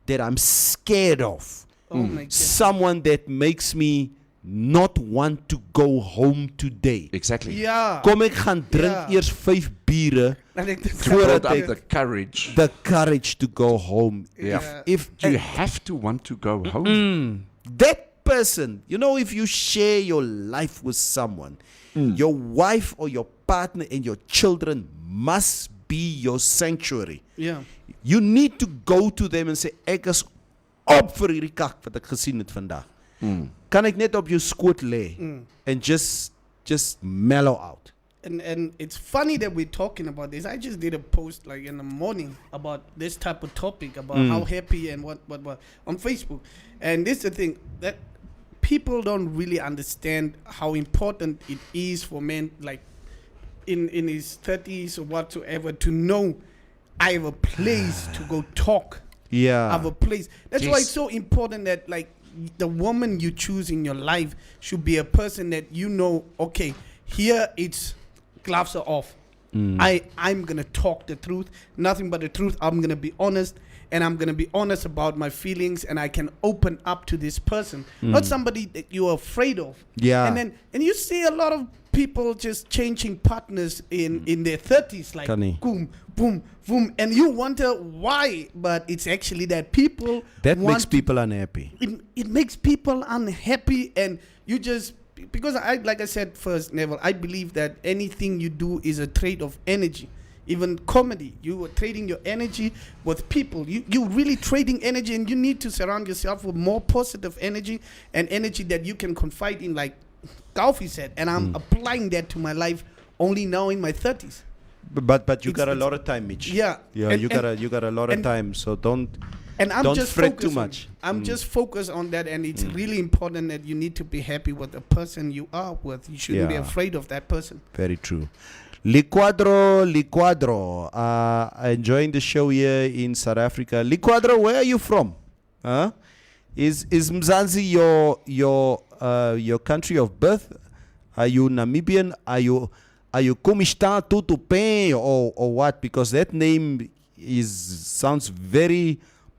that I'm scared of. Oh my God. Someone that makes me not want to go home today. Exactly. Yeah. Kom ek gaan drink Ja. eers 5 biere I think that's To build voordat up ek the courage. the courage to go home. Yeah. If You have to want to go home. that person, if you share your life with someone, your wife or your partner and your children must be your sanctuary. Yeah. You need to go to them and say, ek is op vir hierdie kak wat ek gesien het vandag. Kan ek net op jou skoot lê and just mellow out. And it's funny that we're talking about this. I just did a post like in the morning about this type of topic, about how happy and what on Facebook. And this is the thing that people don't really understand how important it is for men, like in his 30s or whatsoever, to know I have a place to go talk. Yeah. I have a place. That's why Yes. it's so important that like the woman you choose in your life should be a person that okay, here it's gloves are off. I'm gonna talk the truth, nothing but the truth. I'm gonna be honest, and I'm gonna be honest about my feelings, and I can open up to this person, not somebody that you're afraid of. Yeah. And you see a lot of people just changing partners in their 30s, like Kani. boom, boom, boom, and you wonder why, but it's actually that people That want makes people unhappy. it makes people unhappy, and you just, because like I said first, Neville, I believe that anything you do is a trade of energy. Even comedy, you are trading your energy with people. You're really trading energy, and you need to surround yourself with more positive energy and energy that you can confide in, like Kaufi said. And I'm applying that to my life only now in my 30s. But you It's- got a lot of time, Mitch. Yeah. Yeah, And- you got a lot of and- time. So don't And I'm Don't just fret too focused on- much. I'm just focused on that, and it's really important that you need to be happy with the person you are with. You shouldn't be Yeah. afraid of that person. Very true. Liquadro. Enjoying the show here in South Africa. Liquadro, where are you from? Huh? Is Mzansi your country of birth? Are you Namibian? Are you Komista Tutupe or what? Because that name sounds very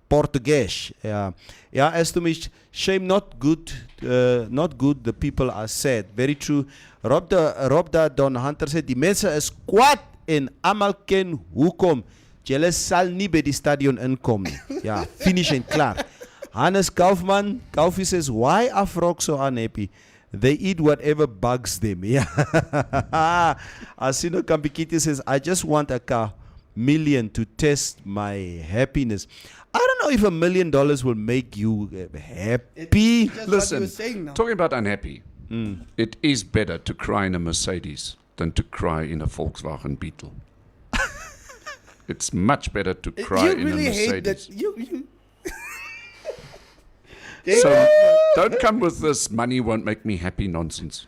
Portuguese. Yeah, as to me, shame, not good. The people are sad. Very true. Rob Don Hunter said die mense is kwaad en almal ken hoekom. Julle sal nie by die stadion inkom nie. Ja, finish en klaar. Hannes Kaufman says, why are frogs so unhappy? They eat whatever bugs them. Yeah. Asino Kampikiti says, I just want a car million to test my happiness. I don't know if $1 million will make you happy. Just what you Listen, were saying now. talking about unhappy, it is better to cry in a Mercedes than to cry in a Volkswagen Beetle. It's much better to cry You in really a hate Mercedes. that. You So don't come with this money won't make me happy nonsense.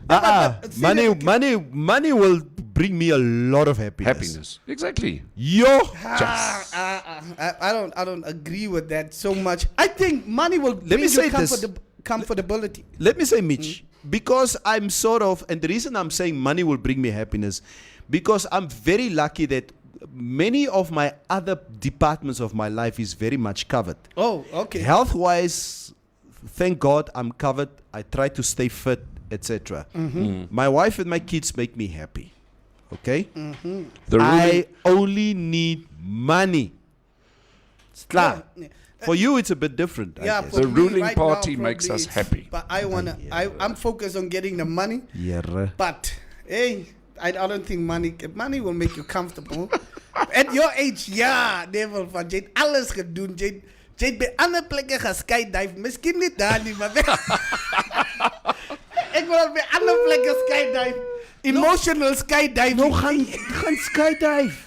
see, Money will bring me a lot of happiness. Happiness. Exactly. Yo. I don't agree with that so much. I think money will bring me you say this. comfortability. Let me say, Mitch, because I'm sort of, and the reason I'm saying money will bring me happiness, because I'm very lucky that many of my other departments of my life is very much covered. Oh, okay. Health-wise, thank God I'm covered. I try to stay fit, etc. My wife and my kids make me happy. Okay? The ruling, I only need money. It's klar. Yeah. For you, it's a bit different. Yeah, I guess. for The me ruling right party now, makes probably us it's- happy. But I'm focused on getting the money. Yeah. But hey, I don't think money will make you comfortable. At your age, ja, devil van jy het alles gedoen. Jy het by ander plekke geskydive. Miskien nie daar nie, maar ek wil al by ander plekke skydive. Emotional skydiving. No, gaan skydive.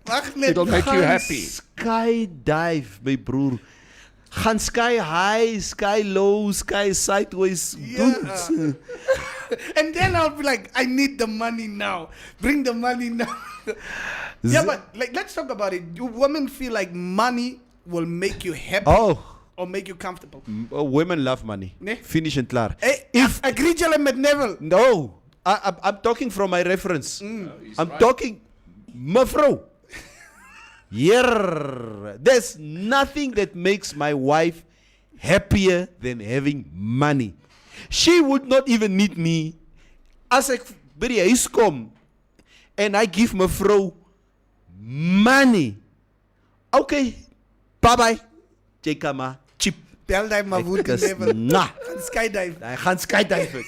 Wag net. It'll make you Gaan happy. Skydive, my broer. Gaan sky high, sky low, sky sideways. Yeah. Good. And then I'll be like, I need the money now. Bring the money now. Yeah, but like, let's talk about it. Do women feel like money will make you happy or make you comfortable? Women love money. Nee. Finish and klaar. Hey, agree julle met Neville? No, I'm talking from my reference. I'm talking, mevrou. Yeah, there's nothing that makes my wife happier than having money. She would not even need me. As ek by die huis kom and I give mevrou money. Okay, bye-bye. Jy kan maar cheap. Bel die maar woed Ek is Neville. na. Gaan skydive. I gaan skydive.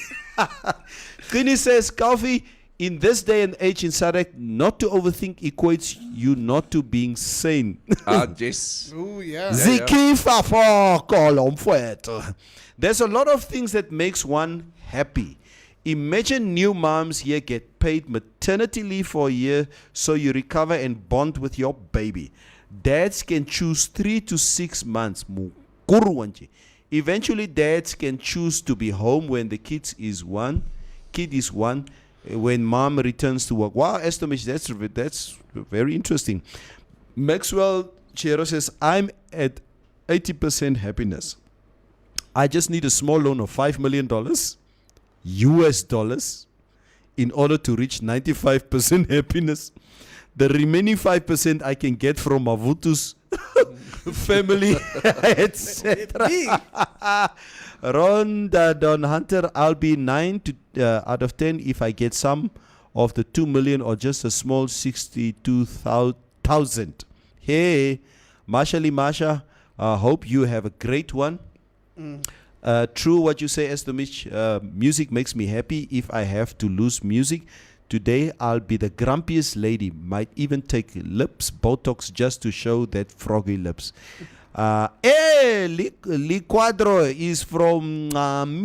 Queenie says, Coffee, in this day and age in Sadek, not to overthink equates you not to being sane. Yes. Oh yeah. Zikifa for kolom fuet. There's a lot of things that makes one happy. Imagine new moms here get paid maternity leave for a year so you recover and bond with your baby. Dads can choose 3 to 6 months. Eventually, dads can choose to be home when the kid is one, when mom returns to work. Wow, Estomish, that's very interesting. Maxwell Chero says, I'm at 80% happiness. I just need a small loan of $5 million US dollars in order to reach 95% happiness. The remaining 5% I can get from Mavutu's family, etc. Ronda Don Hunter, I'll be 9 out of 10 if I get some of the 2 million or just a small 62,000. Hey, Masha, hope you have a great one. True what you say, Esther Mitch. Music makes me happy. If I have to lose music today, I'll be the grumpiest lady. Might even take lips Botox just to show that froggy lips. Liquadro is from Namibia.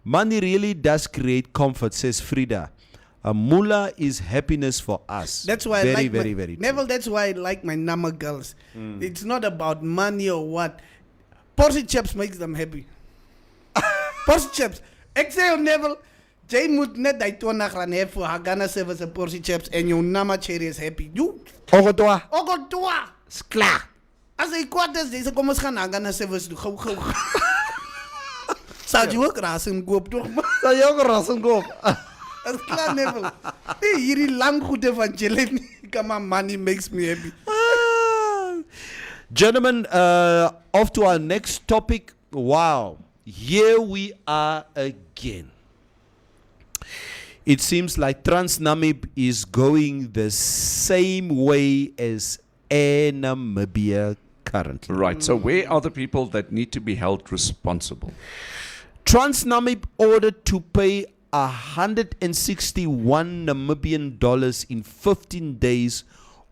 Money really does create comfort, says Frida. Mullah is happiness for us. That's why very, I like very, my, very true. Neville, that's why I like my Nama girls. It's not about money or what. Porsche chips makes them happy. Porsche chips. Ek sê jou Neville, jy moet net die 20 rand hê vir haar Ghana service en Porsche chips en jou Nama cherry is happy. You Ogotoa. Ogotoa. Is klaar. As hy kwaad is, dis kom ons gaan na Ghana service toe gou. Sal jy ook ras en koop tog? Sal jy ook ras en koop? As klaar Neville. Nee, hierdie lang goede van Jelen. Come on, money makes me happy. Gentlemen, off to our next topic. Wow. Here we are again. It seems like Transnamib is going the same way as Air Namibia currently. Right. So where are the people that need to be held responsible? Transnamib ordered to pay 161 Namibian dollars in 15 days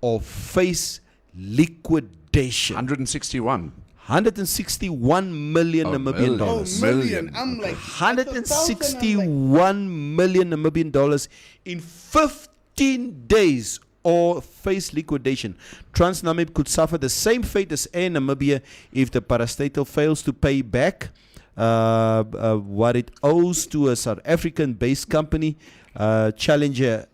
of face liquidation. 161. 161 million Namibian dollars. Million. I'm like 161 million Namibian dollars in 15 days of face liquidation. Transnamib could suffer the same fate as Air Namibia if the parastatal fails to pay back what it owes to a South African-based company, Challenge Air.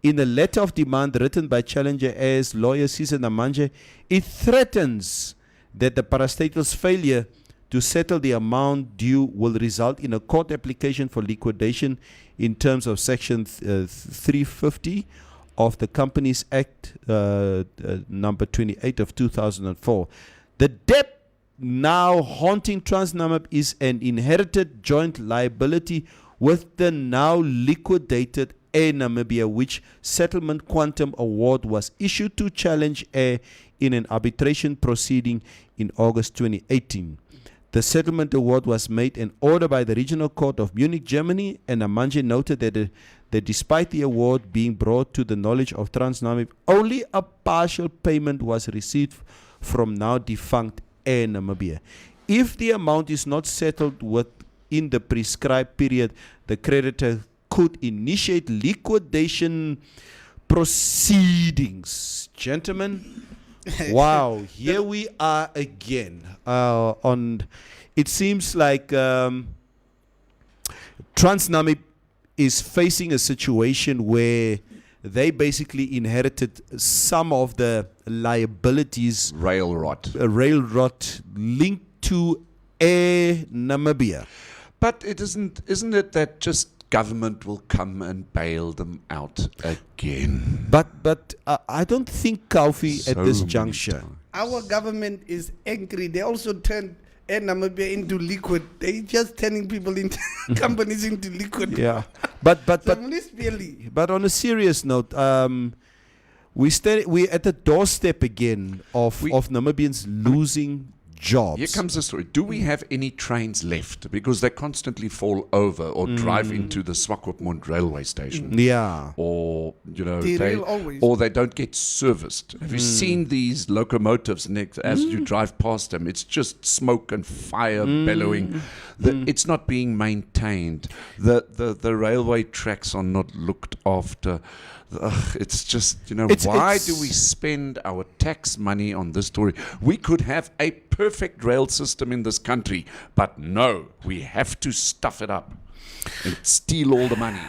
In a letter of demand written by Challenger Air's lawyer Cesar Namanje, it threatens that the parastatal's failure to settle the amount due will result in a court application for liquidation in terms of Section 350 of the Companies Act number 28 of 2004. The debt now haunting Transnamib is an inherited joint liability with the now liquidated Air Namibia, which settlement quantum award was issued to Challenge Air in an arbitration proceeding in August 2018. The settlement award was made an order by the Regional Court of Munich, Germany, and Amanje noted that despite the award being brought to the knowledge of Transnamib, only a partial payment was received from now defunct Air Namibia. If the amount is not settled within the prescribed period, the creditor could initiate liquidation proceedings. Gentlemen, wow, here we are again. It seems like Transnamib is facing a situation where they basically inherited some of the liabilities, Railrot. railroad linked to Air Namibia. But isn't it that just government will come and bail them out again? But I don't think, Kaufi, So at this many juncture. times. Our government is angry. They also turned Air Namibia into liquid. They just turning people into companies into liquid. Yeah, but Really. But on a serious note, we at the doorstep again of Namibians losing jobs. Here comes the story. Do we have any trains left? Because they constantly fall over or drive into the Swakopmund railway station. Yeah. Or, Derail always. or they don't get serviced. Have you seen these locomotives, Nick, as you drive past them? It's just smoke and fire bellowing. It's not being maintained. The railway tracks are not looked after. It's just, why do we spend our tax money on this story? We could have a perfect rail system in this country, but no, we have to stuff it up and steal all the money.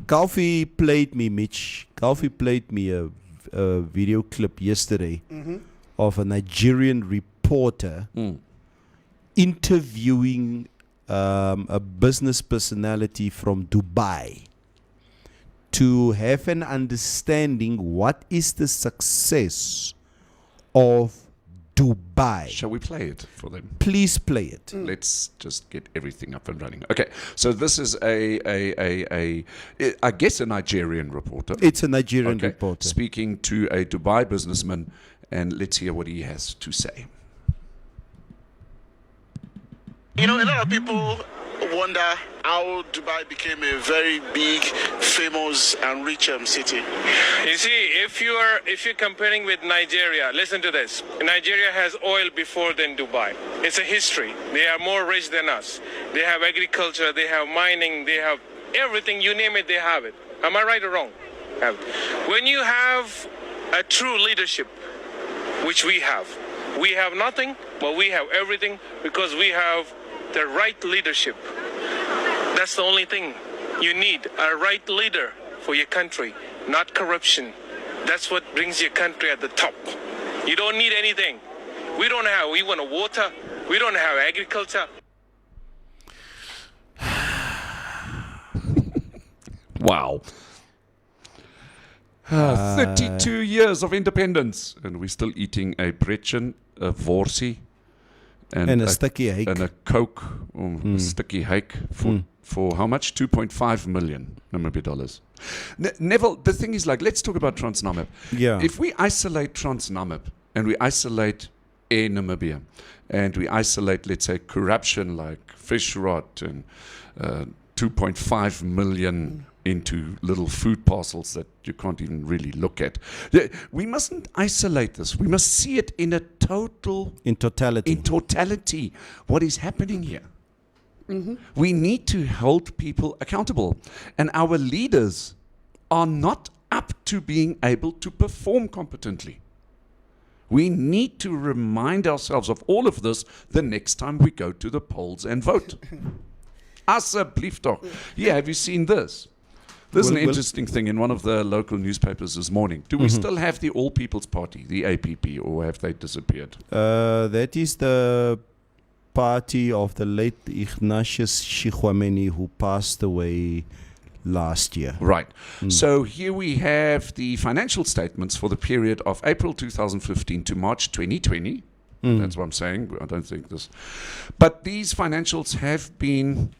Kaufi played me, Mitch. Kaufi played me a video clip yesterday of a Nigerian reporter interviewing a business personality from Dubai to have an understanding what is the success of Dubai. Shall we play it for them? Please play it. Let's just get everything up and running. Okay, so this is I guess a Nigerian reporter. It's a Nigerian Okay, reporter. speaking to a Dubai businessman, and let's hear what he has to say. A lot of people wonder how Dubai became a very big, famous, and rich city. You see, if you're comparing with Nigeria, listen to this. Nigeria has oil before than Dubai. It's a history. They are more rich than us. They have agriculture, they have mining, they have everything, you name it, they have it. Am I right or wrong? When you have a true leadership, which we have nothing, but we have everything because we have the right leadership. That's the only thing you need, a right leader for your country, not corruption. That's what brings your country at the top. You don't need anything. We want water, we don't have agriculture. Wow. 32 years of independence, and we're still eating a bretchen, a worsie, And a stukkie hake. and a Coke, a sticky hake for how much? 2.5 million Namibia dollars. Neville, the thing is, like, let's talk about Transnamib. Yeah. If we isolate Transnamib and we isolate Air Namibia and we isolate, let's say, corruption like fish rot and 2.5 million into little food parcels that you can't even really look at. We mustn't isolate this. We must see it in a total... In totality. In totality, what is happening here. We need to hold people accountable. And our leaders are not up to being able to perform competently. We need to remind ourselves of all of this the next time we go to the polls and vote. Asseblief toch. Yeah, have you seen this? There's an interesting thing in one of the local newspapers this morning. Do we still have the All People's Party, the APP, or have they disappeared? That is the party of the late Ignatius Shigwameni, who passed away last year. Right. So here we have the financial statements for the period of April 2015 to March 2020. That's what I'm saying. I don't think this. But these financials have been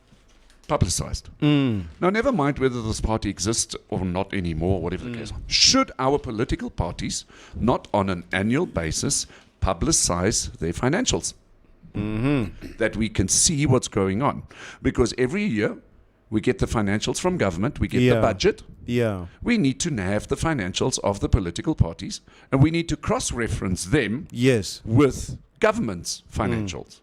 publicized. Now, never mind whether this party exists or not anymore, whatever the case. Should our political parties not on an annual basis publicize their financials? That we can see what's going on. Because every year we get the financials from government, we get the budget. Yeah. We need to have the financials of the political parties, and we need to cross-reference them Yes. with government's financials.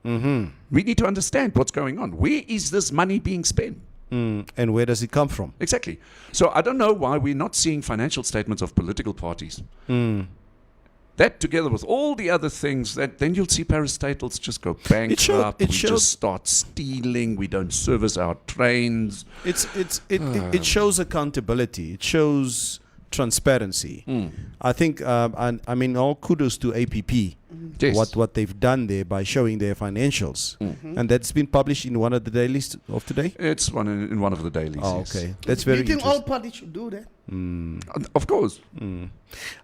We need to understand what's going on. Where is this money being spent? And where does it come from? Exactly. So I don't know why we're not seeing financial statements of political parties. That together with all the other things, that then you'll see parastatals just go bankrupt. We just start stealing. We don't service our trains. It shows accountability. It shows transparency. I think, I mean, all kudos to APP. Yes. What they've done there by showing their financials. And that's been published in one of the dailies of today? It's in one of the dailies. Oh, yes. okay. That's very Do you think interesting. all parties should do that? Of course.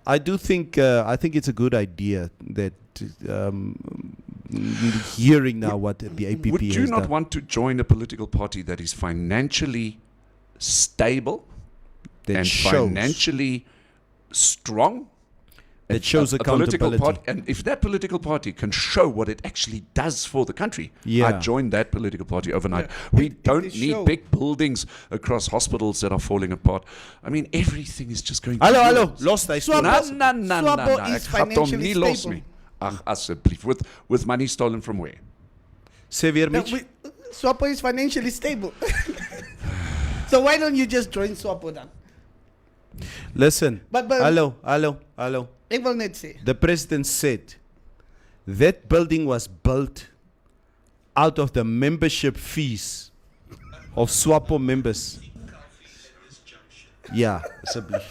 I do think I think it's a good idea that hearing now what the APP Would you has not done. want to join a political party that is financially stable That and shows. financially strong? That shows a political accountability. party, and if that political party can show what it actually does for the country, Yeah. I'd join that political party overnight. Yeah. We If don't they need show- big buildings across hospitals that are falling apart. I mean, everything is just going. Hallo, to hallo, ruins. los hy Swapo- stories. Swapo Ek is gaan hom financially nie los stable. nie. Ag, asseblief. With money stolen from where? Sê weer No, Mitch. Swapo is financially stable. So why don't you just join Swapo then? Listen. But- Hallo. Ek wil net sê. The president said that building was built out of the membership fees of SWAPO members. Yeah, asseblief.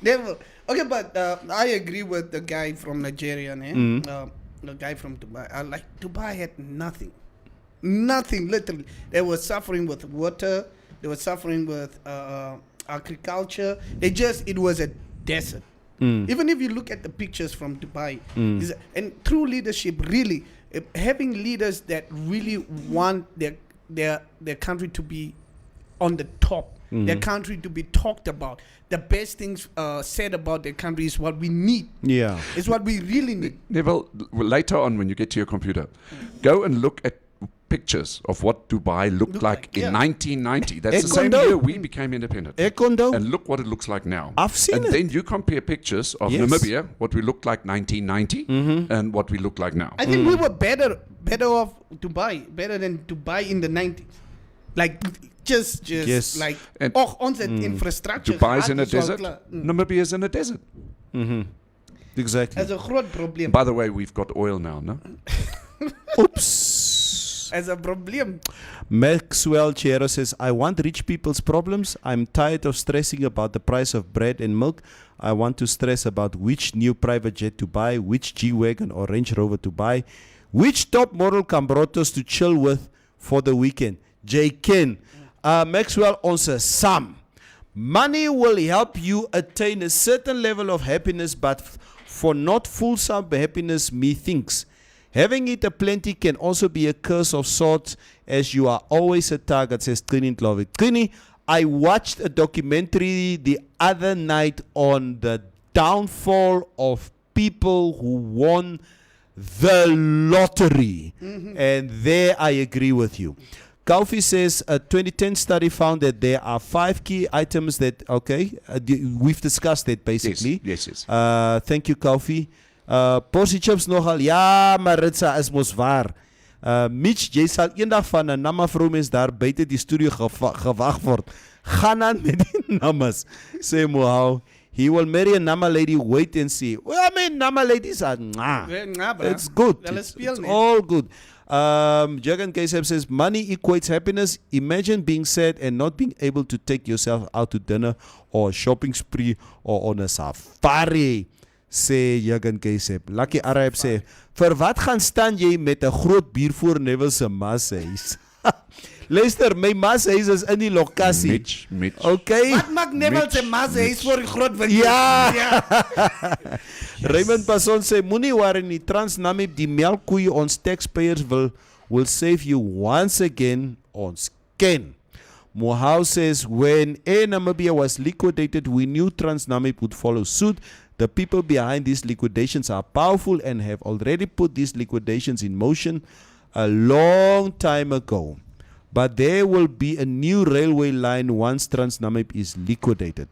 Never. Okay, but I agree with the guy from Nigeria, the guy from Dubai. Dubai had nothing. Nothing, literally. They were suffering with water. They were suffering with agriculture. It was a desert. Even if you look at the pictures from Dubai, and through leadership, really, having leaders that really want their country to be on the top, their country to be talked about, the best things said about their country is what we need. Yeah. It's what we really need. Neville, later on when you get to your computer, go and look at pictures of what Dubai looked like in 1990. That's the same year we became independent. And look what it looks like now. I've seen and it. then you compare pictures of Yes. Namibia, what we looked like 1990, and what we look like now. I think we were better off better than Dubai in the 90s. Like just Yes. like And- ons het infrastructure. Dubai is gehad, in a dis wel desert. klaar. Namibia is in a desert. Exactly. Is 'n groot probleem. By the way, we've got oil now, no? Oops. Is 'n probleem. Maxwell Chero says, I want rich people's problems. I'm tired of stressing about the price of bread and milk. I want to stress about which new private jet to buy, which G-Wagon or Range Rover to buy, which top model Cambrotos to chill with for the weekend. J. Ken. Maxwell ons Sam. Money will help you attain a certain level of happiness, but for not full sum happiness, methinks. Having it aplenty can also be a curse of sorts, as you are always a target, says Trini Tlovik. Trini, I watched a documentary the other night on the downfall of people who won the lottery. And there I agree with you. Kaufi says a 2010 study found that there are 5 key items that, we've discussed that basically. Yes. Thank you, Kaufi. Porsie chips nogal, ja, maar Ritsa is mos waar. Mitch, jy sal eendag van 'n namma vrouwmens daar buite die studio gewag word. Gaan aan met die nammas, sê Mohau. He will marry a nama lady, wait and see. Well, I mean, nama ladies are, it's good. It's all good. Jurgen Kesep says, money equates happiness. Imagine being sad and not being able to take yourself out to dinner or a shopping spree or on a safari, sê Jurgen Kesep. Lucky Arab sê, vir wat gaan staan jy met 'n groot bier voor Neville se mashuis? Luister, my mashuis is in die lokasie. Mitch. Okay. Wat maak Neville se mashuis voor die groot wind? Ja. Raymond Passon sê, moenie worry nie, Transnamib, die melkkoeie ons taxpayers will save you once again, ons ken. Mohau says, when Air Namibia was liquidated, we knew Transnamib would follow suit. The people behind these liquidations are powerful and have already put these liquidations in motion a long time ago. But there will be a new railway line once Transnamib is liquidated.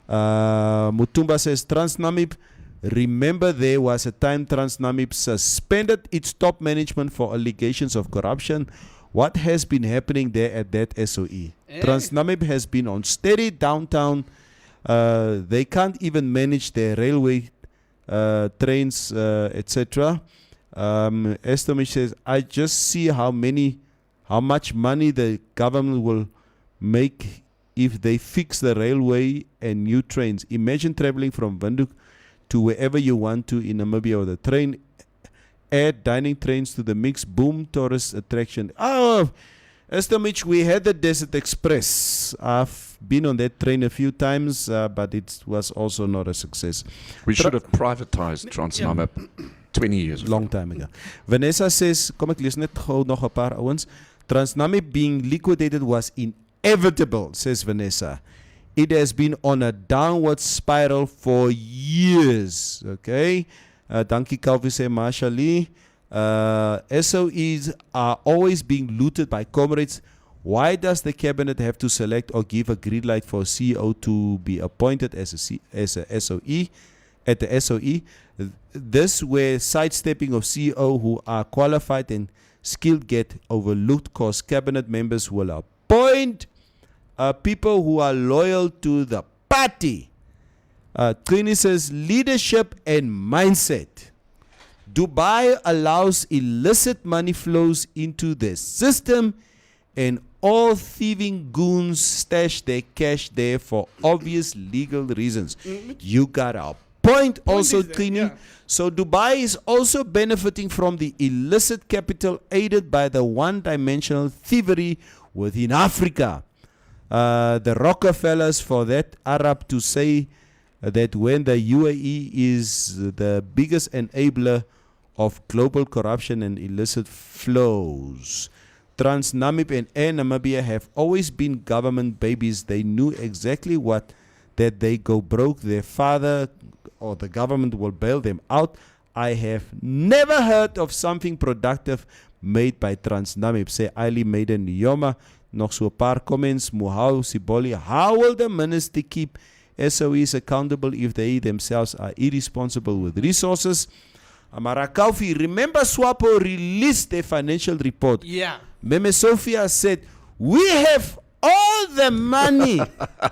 Mutumba says, Transnamib, remember there was a time Transnamib suspended its top management for allegations of corruption. What has been happening there at that SOE? Transnamib has been on steady downtown. They can't even manage their railway trains, etc. Estomich says, I just see how much money the government will make if they fix the railway and new trains. Imagine traveling from Windhoek to wherever you want to in Namibia with a train. Add dining trains to the mix. Boom, tourist attraction. Oh, Estomich, we had the Desert Express. I've been on that train a few times, but it was also not a success. We should have privatized Transnamib 20 years ago. Long time ago. Vanessa says, kom ek lees net gou nog 'n paar ouens. Transnamib being liquidated was inevitable, says Vanessa. It has been on a downward spiral for years. Okay. Dankie Calvi sê Marsha Lee. SOEs are always being looted by comrades. Why does the cabinet have to select or give a green light for CEO to be appointed as a SOE at the SOE? This where sidestepping of CEO who are qualified and skilled get overlooked, cause cabinet members will appoint people who are loyal to the party. Trini says leadership and mindset. Dubai allows illicit money flows into the system, and all thieving goons stash their cash there for obvious legal reasons. You got a point also, Trini. Yeah. So Dubai is also benefiting from the illicit capital aided by the one-dimensional thievery within Africa. The Rockefellers, for that Arab to say that when the UAE is the biggest enabler of global corruption and illicit flows. Transnamib and Air Namibia have always been government babies. They knew exactly that they go broke, their father or the government will bail them out. I have never heard of something productive made by Transnamib. Say Ali Maiden Yoma. Nog so 'n paar comments. Mohau Siboli. How will the minister keep SOEs accountable if they themselves are irresponsible with resources? Amara Kaufi, remember SWAPO released their financial report. Yeah. Meme Sophia said, We have all the money,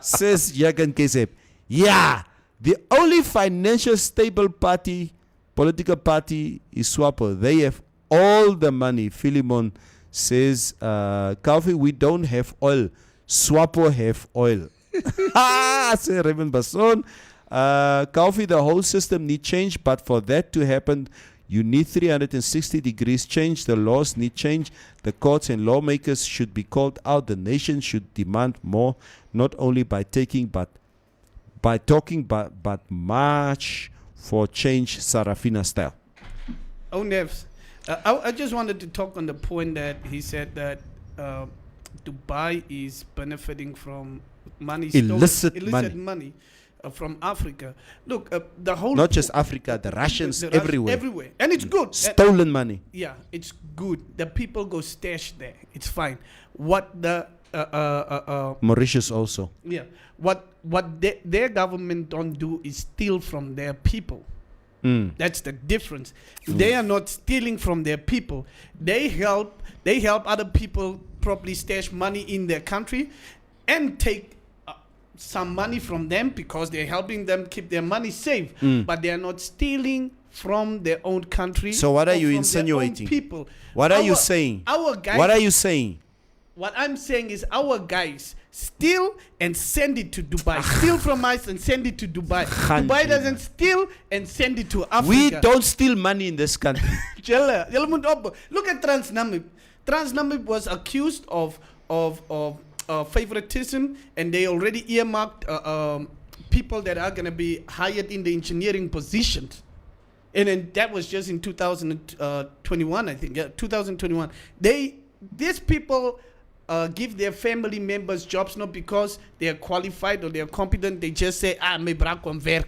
says Jagan Kesep. Yeah, the only financial stable political party is SWAPO. They have all the money. Philemon says, Kaufi, we don't have oil. SWAPO have oil. Say Raymond Basson. Kaufi, the whole system need change, but for that to happen, you need 360 degrees change. The laws need change. The courts and lawmakers should be called out. The nation should demand more, not only by taking, but by talking, but march for change, Sarafina style. Oh, Nevs. I just wanted to talk on the point that he said that Dubai is benefiting from money, illicit money from Africa. Look, the whole not just Africa, the Russians everywhere, and it's good. Stolen money. Yeah, it's good. The people go stash there. It's fine. What the Mauritius also. Yeah, what their government don't do is steal from their people. That's the difference. They are not stealing from their people. They help other people properly stash money in their country and take some money from them because they're helping them keep their money safe. But they are not stealing from their own country. So what are you from insinuating? Their own people. What are you saying? Our guys. What are you saying? What I'm saying is our guys steal and send it to Dubai. Steal from us and send it to Dubai. Dubai doesn't steal and send it to Africa. We don't steal money in this country. Look at Transnamib. Transnamib was accused of favoritism, and they already earmarked people that are going to be hired in the engineering positions. And then that was just in 2021, I think. Yeah, 2021. These people give their family members jobs not because they are qualified or they are competent. They just say, my bra kon werk.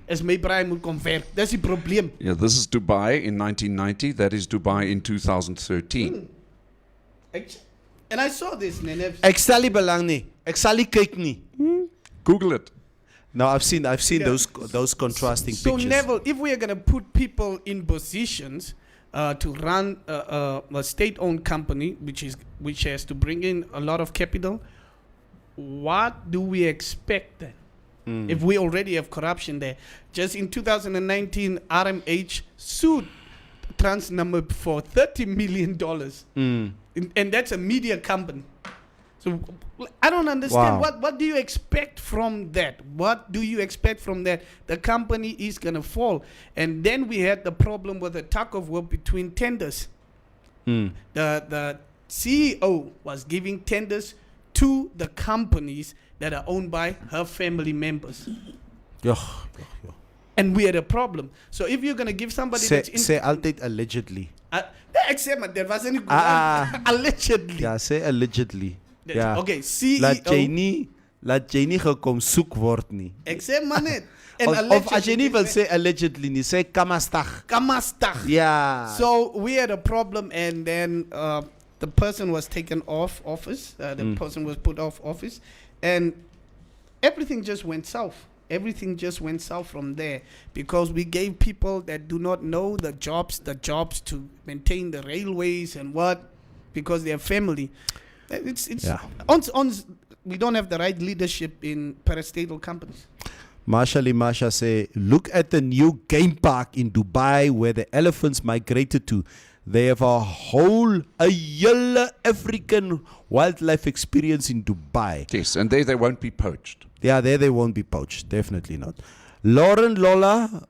As my bra moet kon werk. That's the problem. Yeah, this is Dubai in 1990. That is Dubai in 2013. And I saw this, Nenef. Ek sal nie belang nie. Ek sal nie kyk nie. Google it. No, I've seen those contrasting so pictures. Neville, if we are going to put people in positions to run a state-owned company, which has to bring in a lot of capital, what do we expect then? If we already have corruption there. Just in 2019, RMH sued Transnamib for $30 million. And that's a media company. So I don't understand. Wow. What do you expect from that? What do you expect from that? The company is going to fall. And then we had the problem with the tug of war between tenders. The CEO was giving tenders to the companies that are owned by her family members. And we had a problem. So if you're going to give somebody say altyd allegedly. Except there wasn't allegedly. Yeah, say allegedly. Yeah. Okay, CEO. Laat jy nie gekom soek word nie. Except man it. Of as jy nie wil sê allegedly nie, sê kamastag. Kamastag. Yeah. So we had a problem, and then the person was taken off office. The person was put off office, and everything just went south. Everything just went south from there because we gave people that do not know the jobs to maintain the railways and what, because they're family. We don't have the right leadership in parastatal companies. Masha say, look at the new game park in Dubai where the elephants migrated to. They have a hele African wildlife experience in Dubai. Yes, and there they won't be poached. Yeah, there they won't be poached. Definitely not. Lauren Lola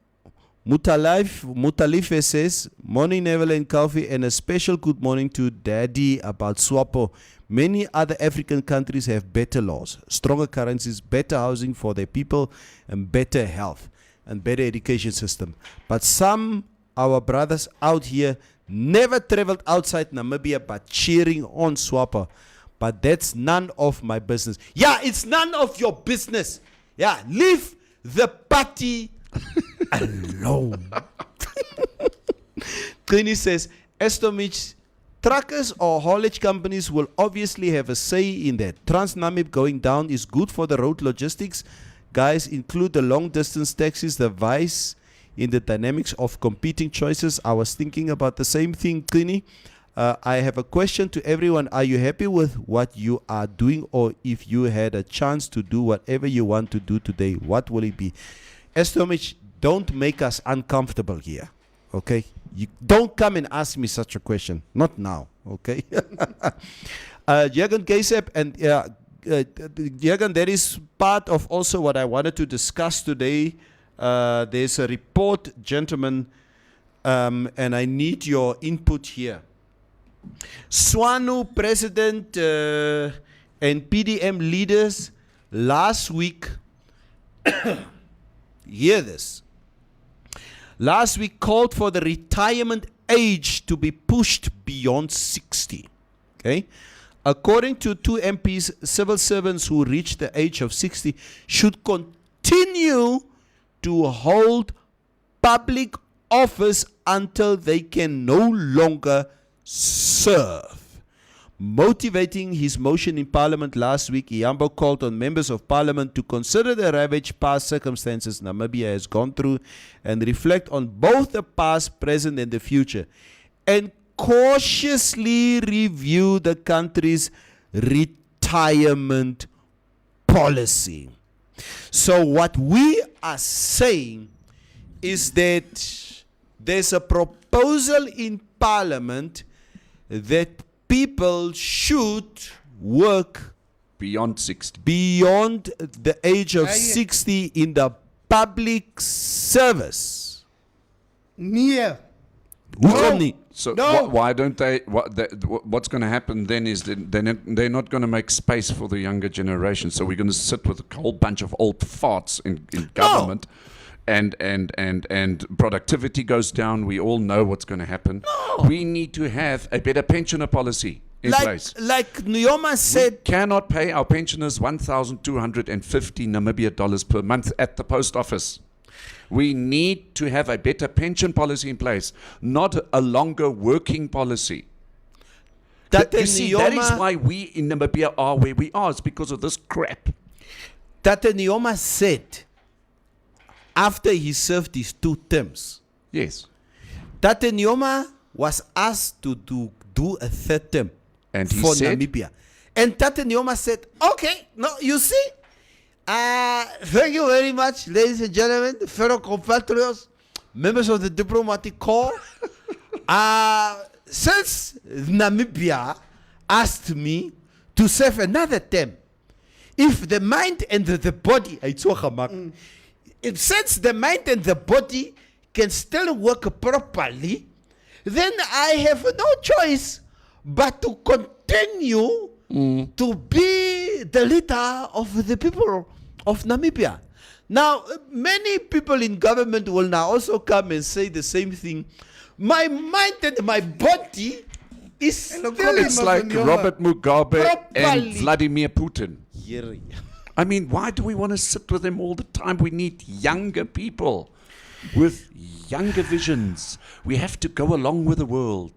Mutalife says, morning Neville and Coffee, and a special good morning to Daddy about SWAPO. Many other African countries have better laws, stronger currencies, better housing for their people, and better health and better education system. But some our brothers out here never traveled outside Namibia but cheering on SWAPO. But that's none of my business. Yeah, it's none of your business. Yeah, leave the party alone. Clini says, Estomich, truckers or haulage companies will obviously have a say in that. Transnamib going down is good for the road logistics. Guys, include the long distance taxis, the vice in the dynamics of competing choices. I was thinking about the same thing, Clini. I have a question to everyone. Are you happy with what you are doing? Or if you had a chance to do whatever you want to do today, what will it be? Estomich, don't make us uncomfortable here. Okay? You don't come and ask me such a question. Not now. Okay? Jürgen Kesep and Jürgen, that is part of also what I wanted to discuss today. There's a report, gentlemen, and I need your input here. SWANU president and PDM leaders last week, hear this, last week called for the retirement age to be pushed beyond 60. Okay? According to 2 MPs, civil servants who reach the age of 60 should continue to hold public office until they can no longer serve. Motivating his motion in Parliament last week, Iyambo called on members of Parliament to consider the ravaged past circumstances Namibia has gone through and reflect on both the past, present, and the future, and cautiously review the country's retirement policy. So what we are saying is that there's a proposal in Parliament that people should work Beyond 60. beyond the age of 60 in the public service. Near. Hoekom So No. why don't they? What's going to happen then is that they're not going to make space for the younger generation. So we're going to sit with a whole bunch of old farts in government, and productivity goes down. We all know what's going to happen. No. We need to have a better pensioner policy in place. Like Nyoma said, Cannot pay our pensioners 1,250 Namibia dollars per month at the post office. We need to have a better pension policy in place, not a longer working policy. You see, that is why we in Namibia are where we are. It's because of this crap. Tate Nyoma said, after he served his 2 terms, Yes. Tate Nyoma was asked to do a 3rd term And he for said, Namibia. And Tate Nyoma said, okay, no, you see, thank you very much, ladies and gentlemen, fellow compatriots, members of the diplomatic corps. Since Namibia asked me to serve another term, if the mind and the body, since the mind and the body can still work properly, then I have no choice but to continue to be the leader of the people of Namibia. Now, many people in government will now also come and say the same thing. My mind and my body is still it's like Robert Mugabe and Properly. Vladimir Putin. here. I mean, why do we want to sit with them all the time? We need younger people with younger visions. We have to go along with the world.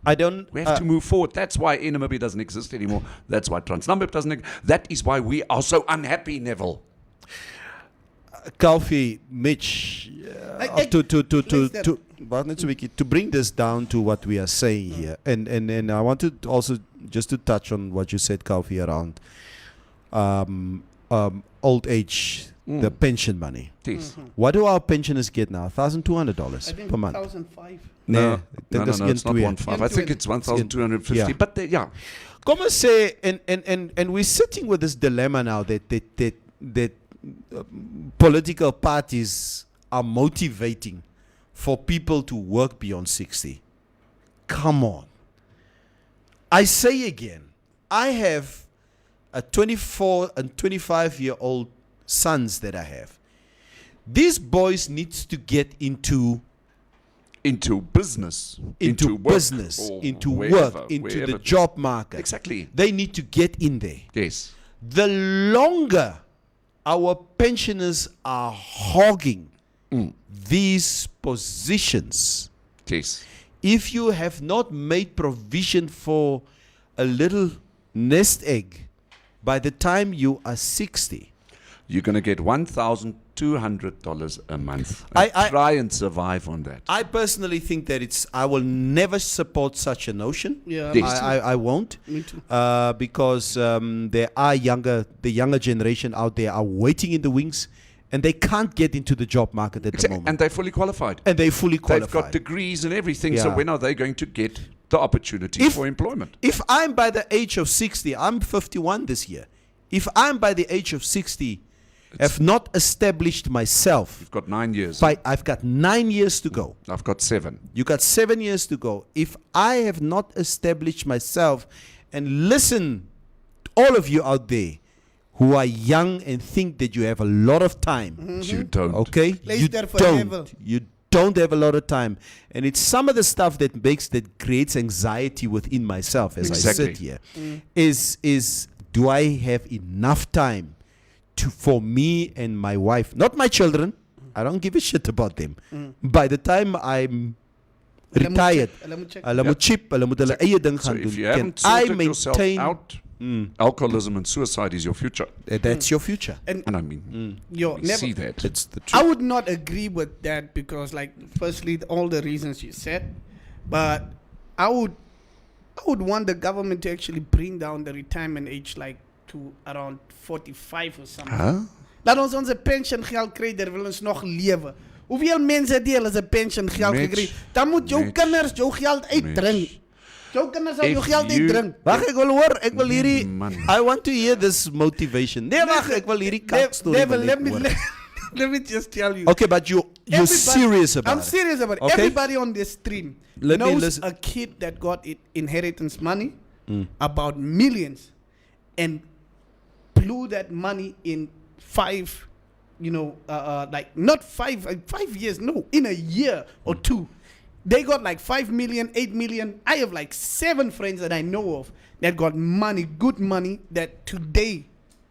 We have to move forward. That's why Namibia doesn't exist anymore. That's why Transnamib doesn't exist. That is why we are so unhappy, Neville. Kalfi, Mitch, to bring this down to what we are saying here, and I wanted also just to touch on what you said, Kalfi, around old age, the pension money. Yes. What do our pensioners get now? $1,200 per month. 1,005. No, that it's not 1.5. I think it's 1,250. Yeah. But yeah, Come and say, and we're sitting with this dilemma now that political parties are motivating for people to work beyond 60. Come on. I say again, I have a 24 and 25-year-old sons that I have. These boys needs to get into business, business, work, into wherever, work, into wherever. the job market. Exactly. They need to get in there. Yes. The longer our pensioners are hogging these positions, Yes. if you have not made provision for a little nest egg by the time you are 60, You're going to get 1,000 $200 a month. I- And try and survive on that. I personally think that I will never support such a notion. Yeah, Yes. I won't. me too. Because there are the younger generation out there are waiting in the wings, and they can't get into the job market at the moment. And they're fully qualified. And they're fully qualified. They've got degrees and everything. So Yeah. when are they going to get the opportunity for employment? If I'm by the age of 60, I'm 51 this year. If I'm by the age of 60, have not established myself, You've got 9 years. I've got 9 years to go. I've got 7. You got 7 years to go. If I have not established myself, and listen, all of you out there who are young and think that you have a lot of time, You don't. okay? Place You there forever. don't. You don't have a lot of time. And it's some of the stuff that creates anxiety within myself as I Exactly. sit here. Is do I have enough time for me and my wife, not my children? I don't give a shit about them. By the time I'm retired, Let me check. hulle moet chip, hulle moet hulle eie ding So gaan if doen. you Can haven't I sorted yourself maintain? out, alcoholism and suicide is your future. That's your future. And And I mean, yo, we never, see that. It's the I truth. would not agree with that because, like, firstly, all the reasons you said, but I would want the government to actually bring down the retirement age, like, to around 45 or something. Huh? Laat ons onze pensioengeld kry, daar wil ons nog lewe. Hoeveel mense het hulle se pensioengeld Mitch, gekry? Dan moet jou Mitch, kinders jou geld uitdrink. Mitch. Jou kinders sal If jou geld you- uitdrink. Wag, ek wil hoor, ek wil hierdie Man. I want to hear this motivation. Nee, wag, ek wil hierdie kak storie Never, wil let ek me hoor. let me just tell you. Okay, but you're Everybody- serious about I'm it. serious about it. Okay. Everybody on this stream Let me knows listen. a kid that got inheritance money, about millions, and blew that money in 5, like not 5 years, no, in a year or 2. They got like 5 million, 8 million. I have like 7 friends that I know of that got money, good money, that today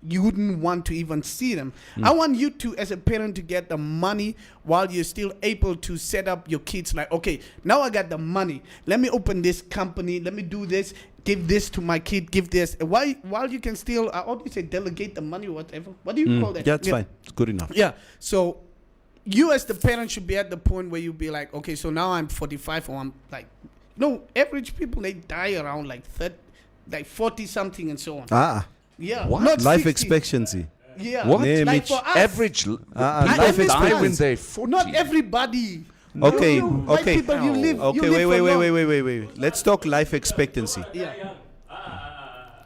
you wouldn't want to even see them. I want you to, as a parent, to get the money while you're still able to set up your kids. Like, okay, now I got the money. Let me open this company. Let me do this. Give this to my kid. Give this. While you can still, how do you say, delegate the money or whatever? What do you call that? Yeah, it's fine. It's good enough. Yeah. So you as the parent should be at the point where you be like, okay, so now I'm 45 or I'm like, no, average people, they die around like 30, like 40 something and so on. Yeah. What? Not Life 60. expectancy. Yeah. What? Nee, Like Mitch, for us. Average life people die expectancy. when they're 40. Not everybody. Okay, White okay. people, you live. Okay, you live for long. wait. Let's talk life expectancy. Yeah.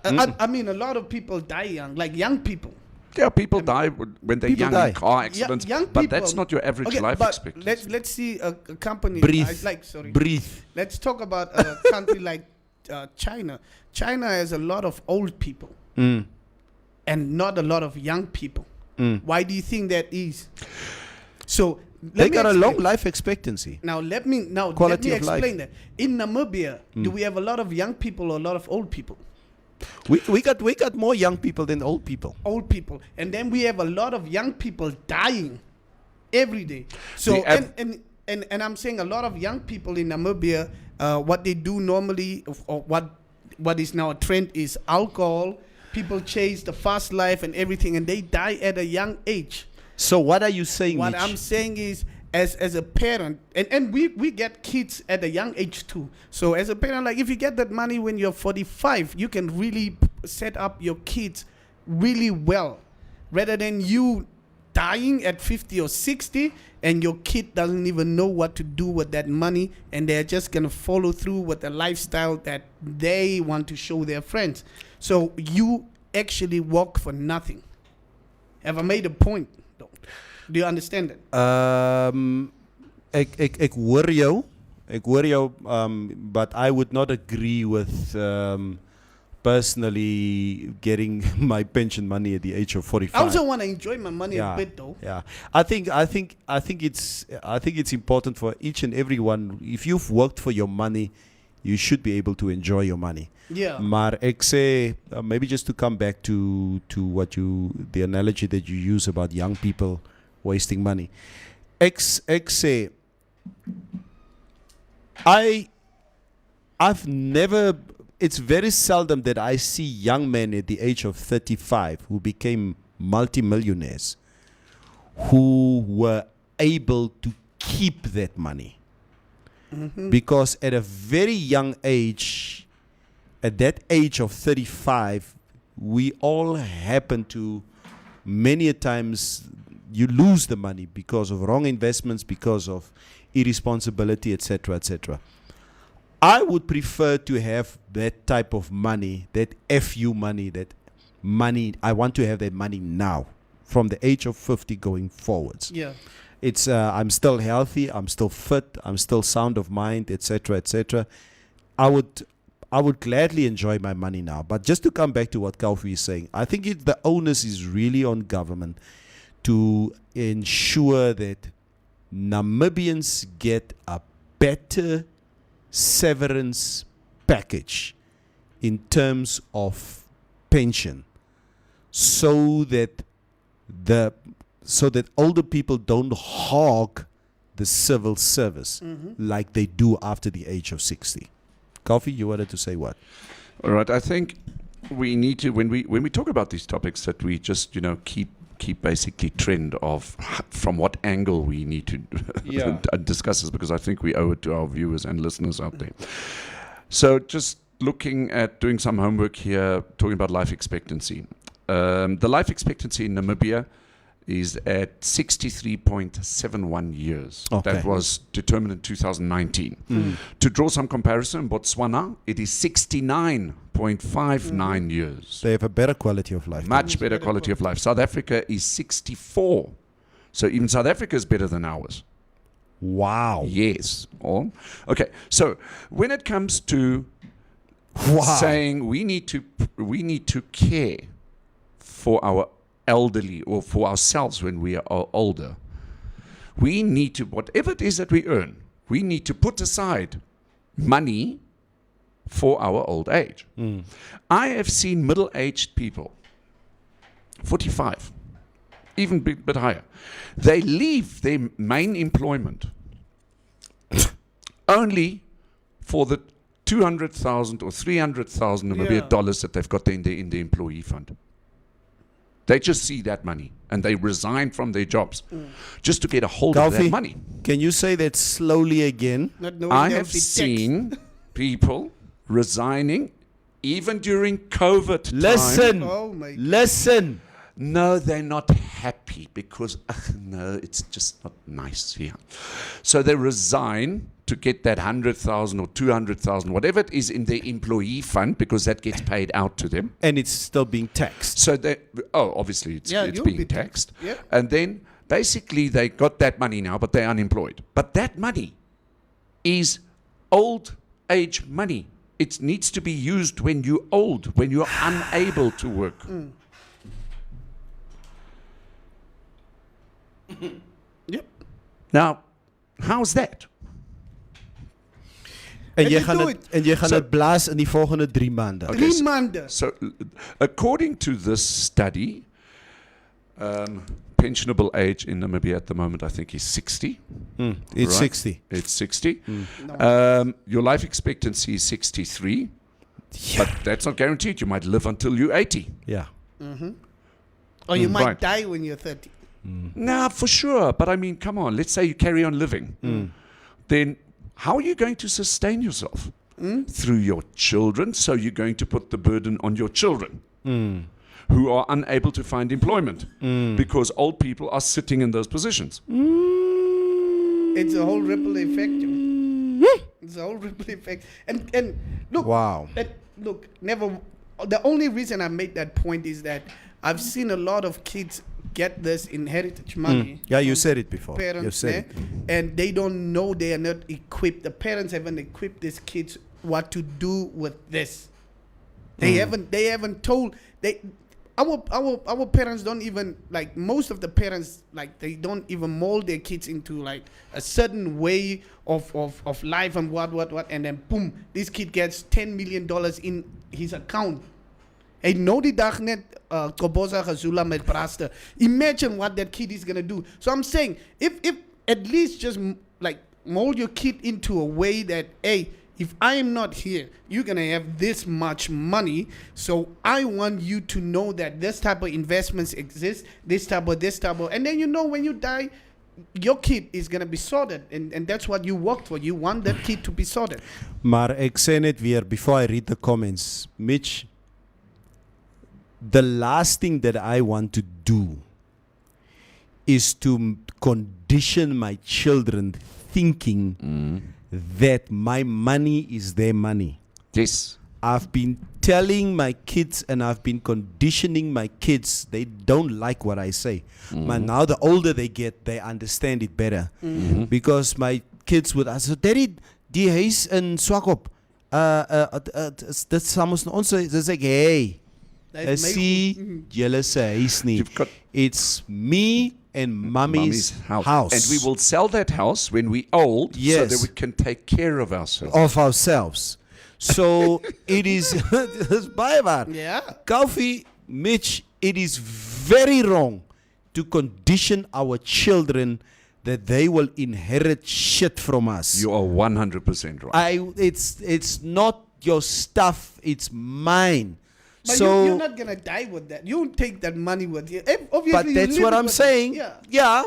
I mean, a lot of people die young, like young people. Yeah, people die when they're People young die. in car accidents. Young but people. that's not your average Okay, life but expectancy. let's see a company. Breathe. Sorry. Breathe. Let's talk about a country like China. China has a lot of old people and not a lot of young people. Why do you think that is? So They let me got a explain. long life expectancy. Now let me Quality of life. explain that. In Namibia, do we have a lot of young people or a lot of old people? We got more young people than old people. Old people, and then we have a lot of young people dying every day. So The av- and I'm saying a lot of young people in Namibia, what they do normally, or what is now a trend, is alcohol. People chase the fast life and everything, and they die at a young age. So what are you saying, What Mitch? I'm saying is, as a parent, and we get kids at a young age too. So as a parent, like if you get that money when you're 45, you can really set up your kids really well, rather than you dying at 50 or 60 and your kid doesn't even know what to do with that money, and they're just gonna follow through with the lifestyle that they want to show their friends. So you actually work for nothing. Have I made a point? Do you understand it? Ek hoor jou. But I would not agree with personally getting my pension money at the age of 45. I also want to enjoy my money a bit, though. Yeah, I think it's important for each and every one. If you've worked for your money, you should be able to enjoy your money. Yeah. Maar ek sê, maybe just to come back to the analogy that you use about young people wasting money. Ek sê, I've never. It's very seldom that I see young men at the age of 35 who became multimillionaires who were able to keep that money. Because at a very young age, at that age of 35, we all happen to, many a times, you lose the money because of wrong investments, because of irresponsibility, etc., etc. I would prefer to have that type of money, that FU money, that money. I want to have that money now, from the age of 50 going forwards. Yeah. It's I'm still healthy, I'm still fit, I'm still sound of mind, etc., etc. I would gladly enjoy my money now. But just to come back to what Kaufi is saying, I think the onus is really on government to ensure that Namibians get a better severance package in terms of pension, so that older people don't hog the civil service like they do after the age of 60. Coffee, you wanted to say what? All right, I think we need to, when we talk about these topics, that we just keep basically trend of from what angle we need to discuss this, because I think we owe it to our viewers and listeners out there. So just looking at doing some homework here, talking about life expectancy. The life expectancy in Namibia is at 63.71 years. Okay. That was determined in 2019. To draw some comparison, Botswana, it is 69.59 years. They have a better quality of life. Much better quality of life. South Africa is 64. So even South Africa is better than ours. Wow. Yes. Oh. Okay. So when it comes to Wow. saying we need to care for our elderly or for ourselves when we are older, we need to, whatever it is that we earn, we need to put aside money for our old age. I have seen middle-aged people, 45, even a bit higher. They leave their main employment only for the 200,000 or 300,000 Namibia dollars that they've got in the employee fund. They just see that money and they resign from their jobs just to get a hold of that money. Can you say that slowly again? Not knowing I how have to seen people resigning even during COVID time. Listen. Oh my God. Listen. No, they're not happy because, no, it's just not nice here. So they resign to get that 100,000 or 200,000, whatever it is in their employee fund, because that gets paid out to them. And it's still being taxed. So they, obviously it's you'll being be taxed. Yeah. And then basically they got that money now, but they're unemployed. But that money is old age money. It needs to be used when you're old, when you're unable to work. Yep. Now, how's that? En En jy jy gaan doe dit en jy gaan dit blaas in die volgende 3 maande. Okay, 3 maanden. So, according to this study, pensionable age in Namibia at the moment, I think, is 60. It's Right. 60. It's 60. Your life expectancy is 63, but that's not guaranteed. You might live until you're 80. Yeah. Or you might Right. die when you're 30. Nah, for sure. But I mean, come on. Let's say you carry on living. Then how are you going to sustain yourself? Through your children. So you're going to put the burden on your children who are unable to find employment because old people are sitting in those positions. It's a whole ripple effect. It's a whole ripple effect. And look, Wow. The only reason I made that point is that I've seen a lot of kids get this inheritance money. Yeah, you from said it before. You parents, said it. and they don't know, they are not equipped. The parents haven't equipped these kids what to do with this. They haven't told our parents don't even, like, most of the parents, like, they don't even mold their kids into like a certain way of life and what, and then boom, this kid gets $10 million in his account. Hy nou die dag net Koboza Gazula met Braster. Imagine what that kid is gonna do. So I'm saying, if at least just like mold your kid into a way that, hey, if I am not here, you're going to have this much money. So I want you to know that this type of investments exist, this type of, and then when you die, your kid is going to be sorted. And that's what you worked for. You want that kid to be sorted. Maar ek sê net weer, before I read the comments, Mitch, the last thing that I want to do is to condition my children thinking that my money is their money. Yes. I've been telling my kids and I've been conditioning my kids. They don't like what I say. But now the older they get, they understand it better. Because my kids would ask, Daddy, die huis in Swakop. Dit sal ons dis ek, hey, see, julle se huis nie. It's me and mommy's house. And we will sell that house when we're old so that we can take care of ourselves. So it is baie waar. Yeah. Koffie, Mitch, it is very wrong to condition our children that they will inherit shit from us. You are 100% right. It's not your stuff, it's mine. But so you're not going to die with that. You won't take that money with you. Obviously, but that's what I'm saying.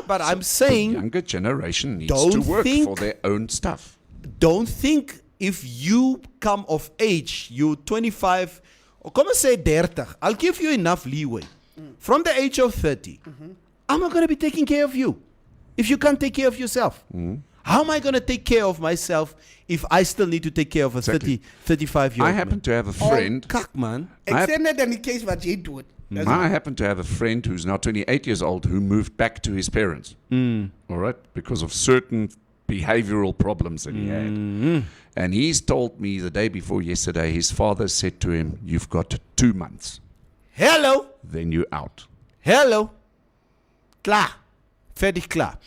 But I'm The saying, younger generation needs don't to work think- for their own stuff. don't think if you come of age, you 25, or come and say 30, I'll give you enough leeway. From the age of 30, I'm not going to be taking care of you if you can't take care of yourself. How am I going to take care of myself if I still need to take care of a Exactly. 35-year-old I happen to have a friend. Kak, man. Extend that in the case what you do it. I happen to have a friend who's now 28 years old who moved back to his parents. All right, because of certain behavioral problems that he had. And he's told me the day before yesterday, his father said to him, "You've got 2 months, Hello. then you're out." Hello. Klaar. Fertig klaar.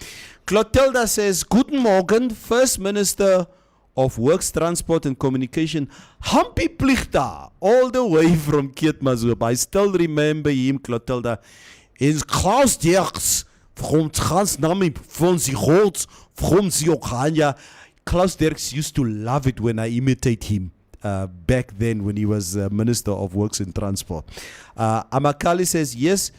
Clotilda says, Guten Morgen, First Minister of Works, Transport and Communication, Hampi Plichta, all the way from Keetmazoop. I still remember him, Clotilda. Is Klaus Dirks from Transnami, from the Holz, from the Okanja. Klaus Dirks used to love it when I imitate him. Back then when he was Minister of Works and Transport. Amakali says, yes,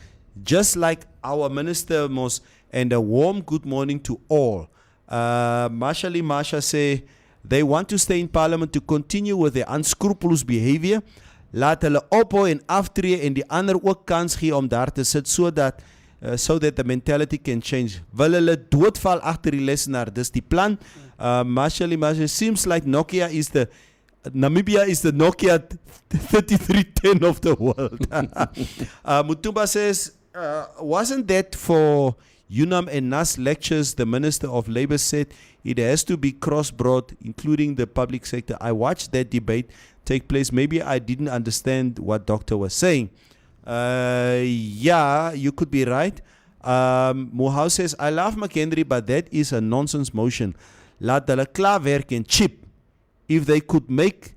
just like our Minister Mos, and a warm good morning to all. Masha say, they want to stay in Parliament to continue with their unscrupulous behavior. Laat hulle ophou en aftree en die ander ook kans gee om daar te sit so that the mentality can change. Wil hulle doodval agter die lesenaar, dis die plan. Masha seems like Namibia is the Nokia 3310 of the world. Mutumba says, wasn't that for UNAM and NAS lectures? The Minister of Labour said it has to be cross-broad, including the public sector. I watched that debate take place. Maybe I didn't understand what Doctor was saying. Yeah, you could be right. Mohau says, I love McHenry, but that is a nonsense motion. Laat hulle klaar werk en chip. If they could make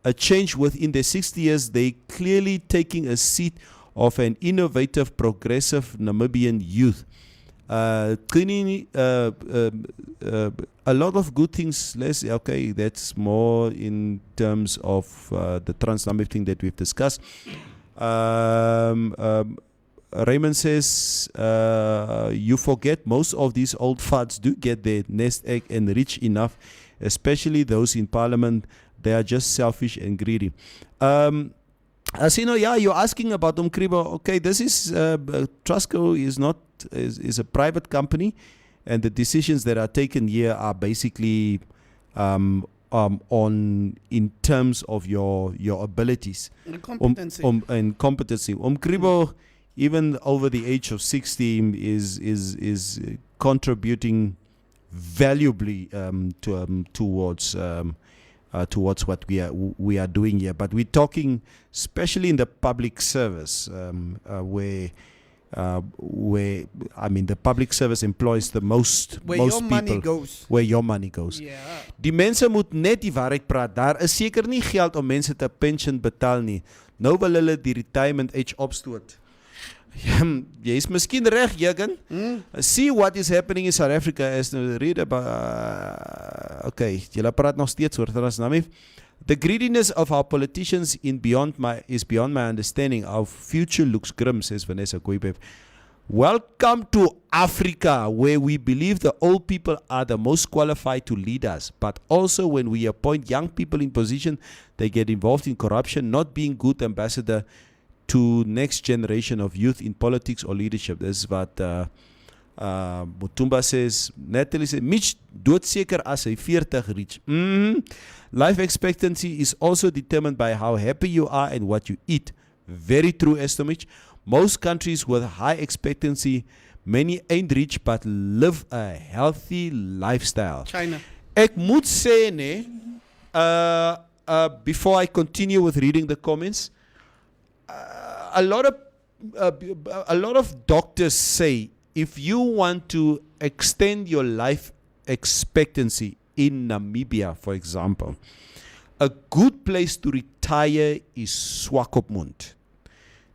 a change within the 60 years, they clearly taking a seat of an innovative, progressive Namibian youth. A lot of good things. Okay, that's more in terms of the Trans-Namib thing that we've discussed. Raymond says, you forget most of these old farts do get their nest egg and rich enough, especially those in Parliament. They are just selfish and greedy. As you know, yeah, you're asking about Umkribo. Okay, this is Trustco is a private company, and the decisions that are taken here are basically on in terms of your abilities And competency. and competency. Umkribo, even over the age of 60, is contributing valuably towards what we are doing here. But we're talking especially in the public service, where I mean the public service employs the most Where most your people. money goes. Where your money goes. Yeah. Die mense moet net die waarheid praat. Daar is seker nie geld om mense te pension betaal nie. Nou wil hulle die retirement age opstoot. Jy is miskien reg, Jurgen. See what is happening in South Africa as read about okay, julle praat nog steeds oor Transnami. The greediness of our politicians is beyond my understanding. Our future looks grim, says Vanessa Koipev. Welcome to Africa, where we believe the old people are the most qualified to lead us. But also when we appoint young people in position, they get involved in corruption, not being good ambassador to next generation of youth in politics or leadership. This is what Mutumba says. Natalie says, Mitch, doodseker as hy 40 reach. Life expectancy is also determined by how happy you are and what you eat. Very true, Estomich. Most countries with high expectancy, many ain't rich but live a healthy lifestyle. China. Ek moet sê, before I continue with reading the comments, a lot of doctors say if you want to extend your life expectancy in Namibia, for example, a good place to retire is Swakopmund.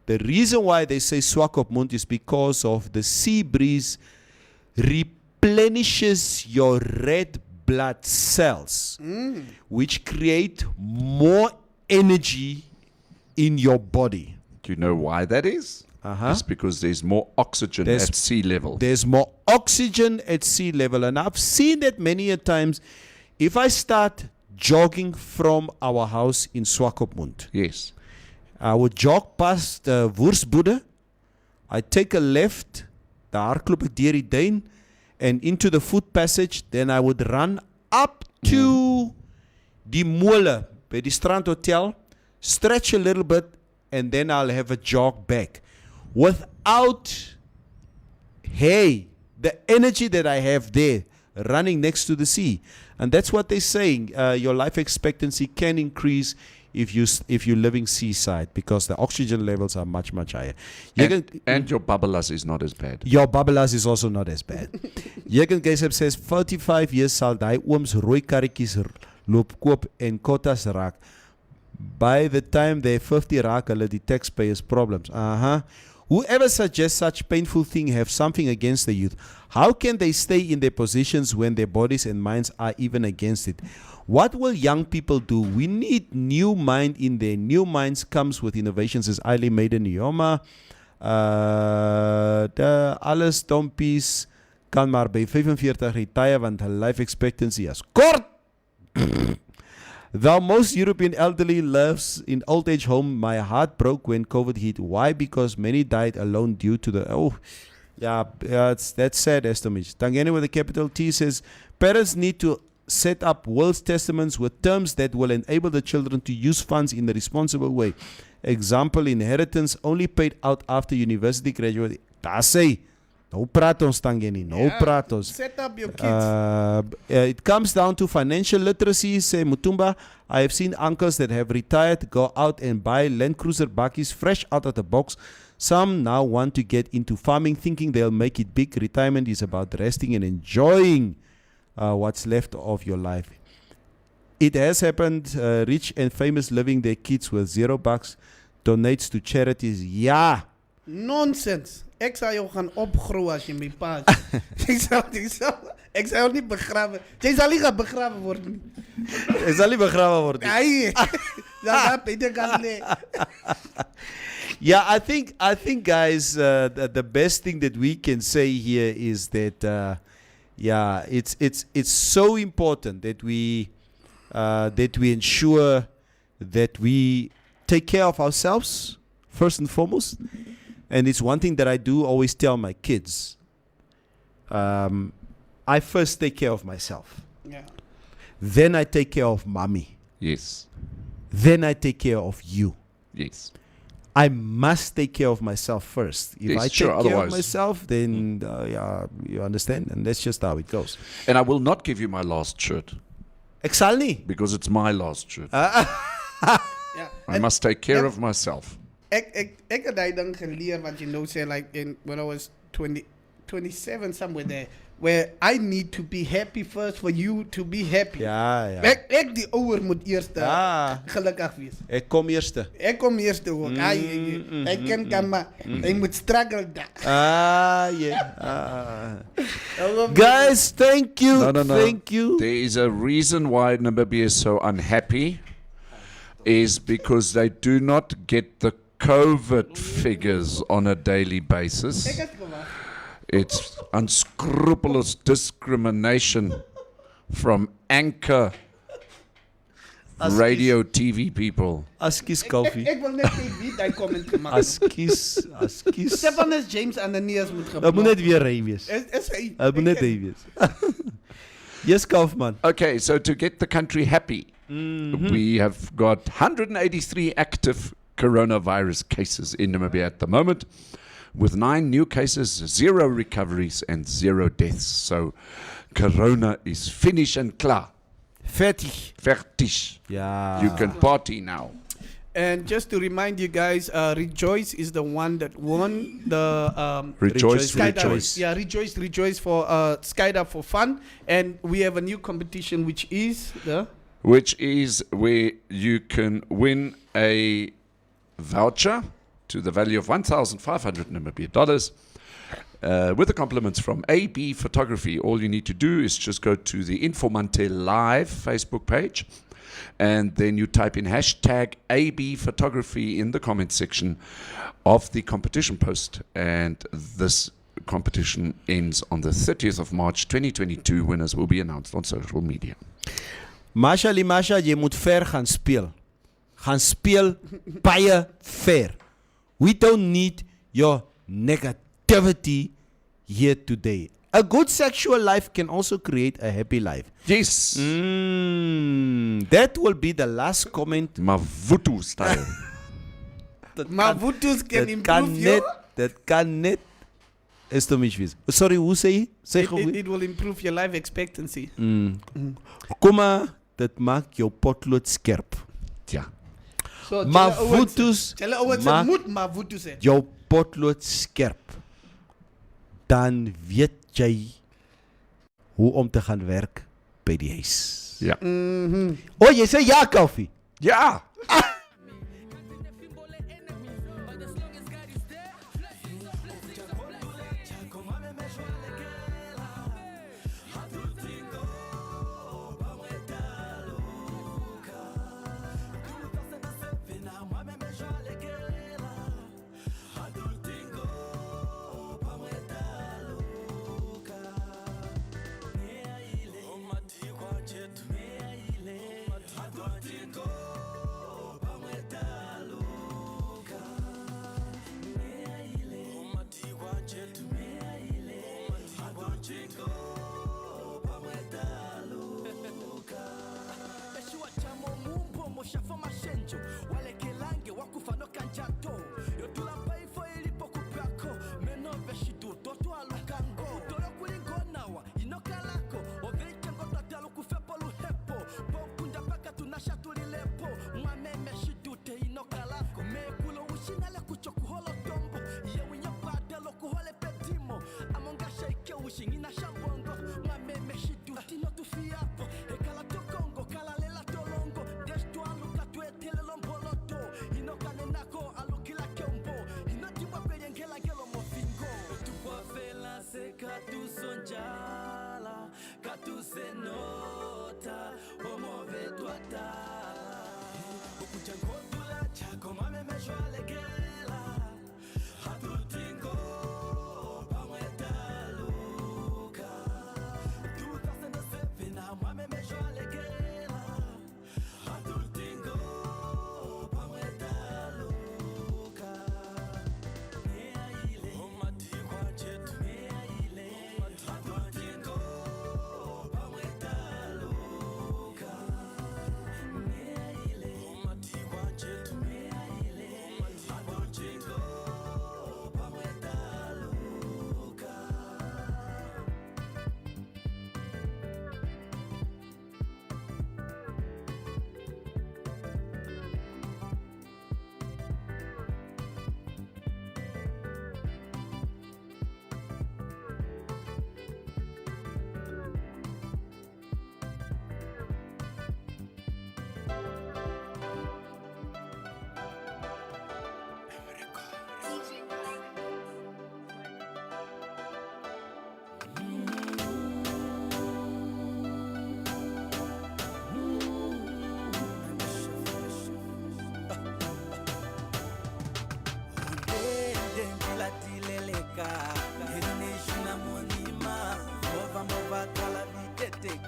The reason why they say Swakopmund is because of the sea breeze replenishes your red blood cells, which create more energy in your body. Do you know why that is? It's because there's more oxygen at sea level. There's more oxygen at sea level. And I've seen that many a times. If I start jogging from our house in Swakopmund, Yes. I would jog past the Woersboede. I take a left, the hardloop ek deur die duin, and into the foot passage. Then I would run up to die mole by die Strand Hotel, stretch a little bit, and then I'll have a jog back. Without, the energy that I have there, running next to the sea. And that's what they're saying. Your life expectancy can increase if you're living seaside, because the oxygen levels are much, much higher. And your babbelas is not as bad. Your babbelas is also not as bad. Jurgen Geisep says, 45 years sal die ooms rooi karretjies loop koop en quotas raak. By the time they're 50 raak hulle die taxpayers problems. Whoever suggests such painful thing have something against the youth. How can they stay in their positions when their bodies and minds are even against it? What will young people do? We need new mind in there. New minds comes with innovations, says Eileen Maiden Nioma. De alles dompies kan maar by 45 retire want hulle life expectancy is kort. Though most European elderly lives in old age home, my heart broke when COVID hit. Why? Because many died alone due to the... that's sad, Estomich. Tangeni with a capital T says, parents need to set up wills testaments with terms that will enable the children to use funds in a responsible way. Example, inheritance only paid out after university graduate. Daar sê, nou praat ons Tangeni, nou praat ons. Set up your kids. It comes down to financial literacy, say Mutumba. I have seen uncles that have retired go out and buy Land Cruiser bakkies fresh out of the box. Some now want to get into farming thinking they'll make it big. Retirement is about resting and enjoying what's left of your life. It has happened. Rich and famous living their kids with $0 donates to charities. Ja. Nonsense. Ek sal jou gaan opgroei as jy my pa is. Ek sal nie begrawe. Jy sal nie gaan begrawe word nie. Jy sal nie begrawe word nie. Ai. Ja, Peter kan lê. Yeah, I think guys, the best thing that we can say here is that it's so important that we ensure that we take care of ourselves first and foremost. And it's one thing that I do always tell my kids. I first take care of myself. Yeah. Then I take care of mommy. Yes. Then I take care of you. Yes. I must take care of myself first. If Yes, I sure, take care of otherwise- myself, then you understand, and that's just how it goes. And I will not give you my last shirt Ek sal nie. because it's my last shirt. Yeah. I must take care of myself. Ek het daai ding geleer wat jy nou sê, like when I was 27 somewhere there. where I need to be happy first for you to be happy. Ja, ja. Ek die ouer moet eerst Ja. gelukkig wees. Ek kom eerste. Ek kom eerst ook. Hy kan kan maar. Hy moet struggle daar. Guys, thank you. No. Thank you. There is a reason why Namibia is so unhappy, is because they do not get the COVID figures on a daily basis. It's unscrupulous discrimination from anchor radio TV people. Askies Koffie. Ek wil net sê wie daai comment gemaak het. Askies. Stephanus James Ananias moet Dat moet net weer hy wees. Is hy? Dat moet net hy wees. Yes, Kaufman. Okay, so to get the country happy, we have got 183 active coronavirus cases in Namibia at the moment, with 9 new cases, 0 recoveries, and 0 deaths. So corona is finished and klar. Fertig. Fertig. Ja. You can party now. And just to remind you guys, Rejoice is the one that won the Rejoice, Skydive. rejoice. Yeah, Rejoice for Skydive for fun. And we have a new competition, which is the Which is where you can win a voucher to the value of 1,500 Namibia dollars with the compliments from AB Photography. All you need to do is just go to the Informanté Live Facebook page, and then you type in hashtag AB Photography in the comment section of the competition post. And this competition ends on the 30th of March 2022. Winners will be announced on social media. Masha, jy moet ver gaan speel. Gaan speel baie ver. We don't need your negativity here today. A good sexual life can also create a happy life. Yes. That will be the last comment. Mavutu style. Mavutus can Dat improve you. Dat kan net estomisch wees. Sorry, hoe sê jy? Sê gou. It will improve your life expectancy. Kom maar, dit maak jou potlood skerp. Ja. So, Mavutus Julle ouens maak moet Mavutus hê. jou potlood skerp. Dan weet jy hoe om te gaan werk by die huis. Ja. O, jy sê ja, Koffie. Ja.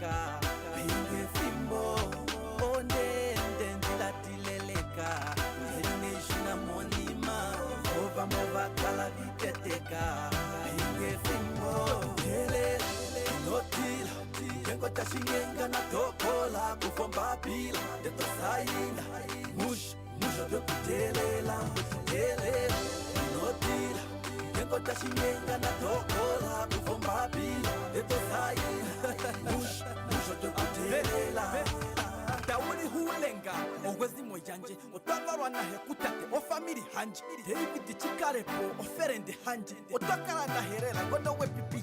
eka inge fimbo ondende ndilatileleka nishina monima ova mova kala viketeka inge fimbo ele notila tengo tashinyenga na tokola kufomba pila deto sainga mush musho telela ele notila tengo tashinyenga na tokola kufomba pila deto sainga mush musho telela Dawuni hulenga owezi moyanje otavarwa na hekutate o family hanje David chikarepo oferende hanje otakara na herera gono we pipi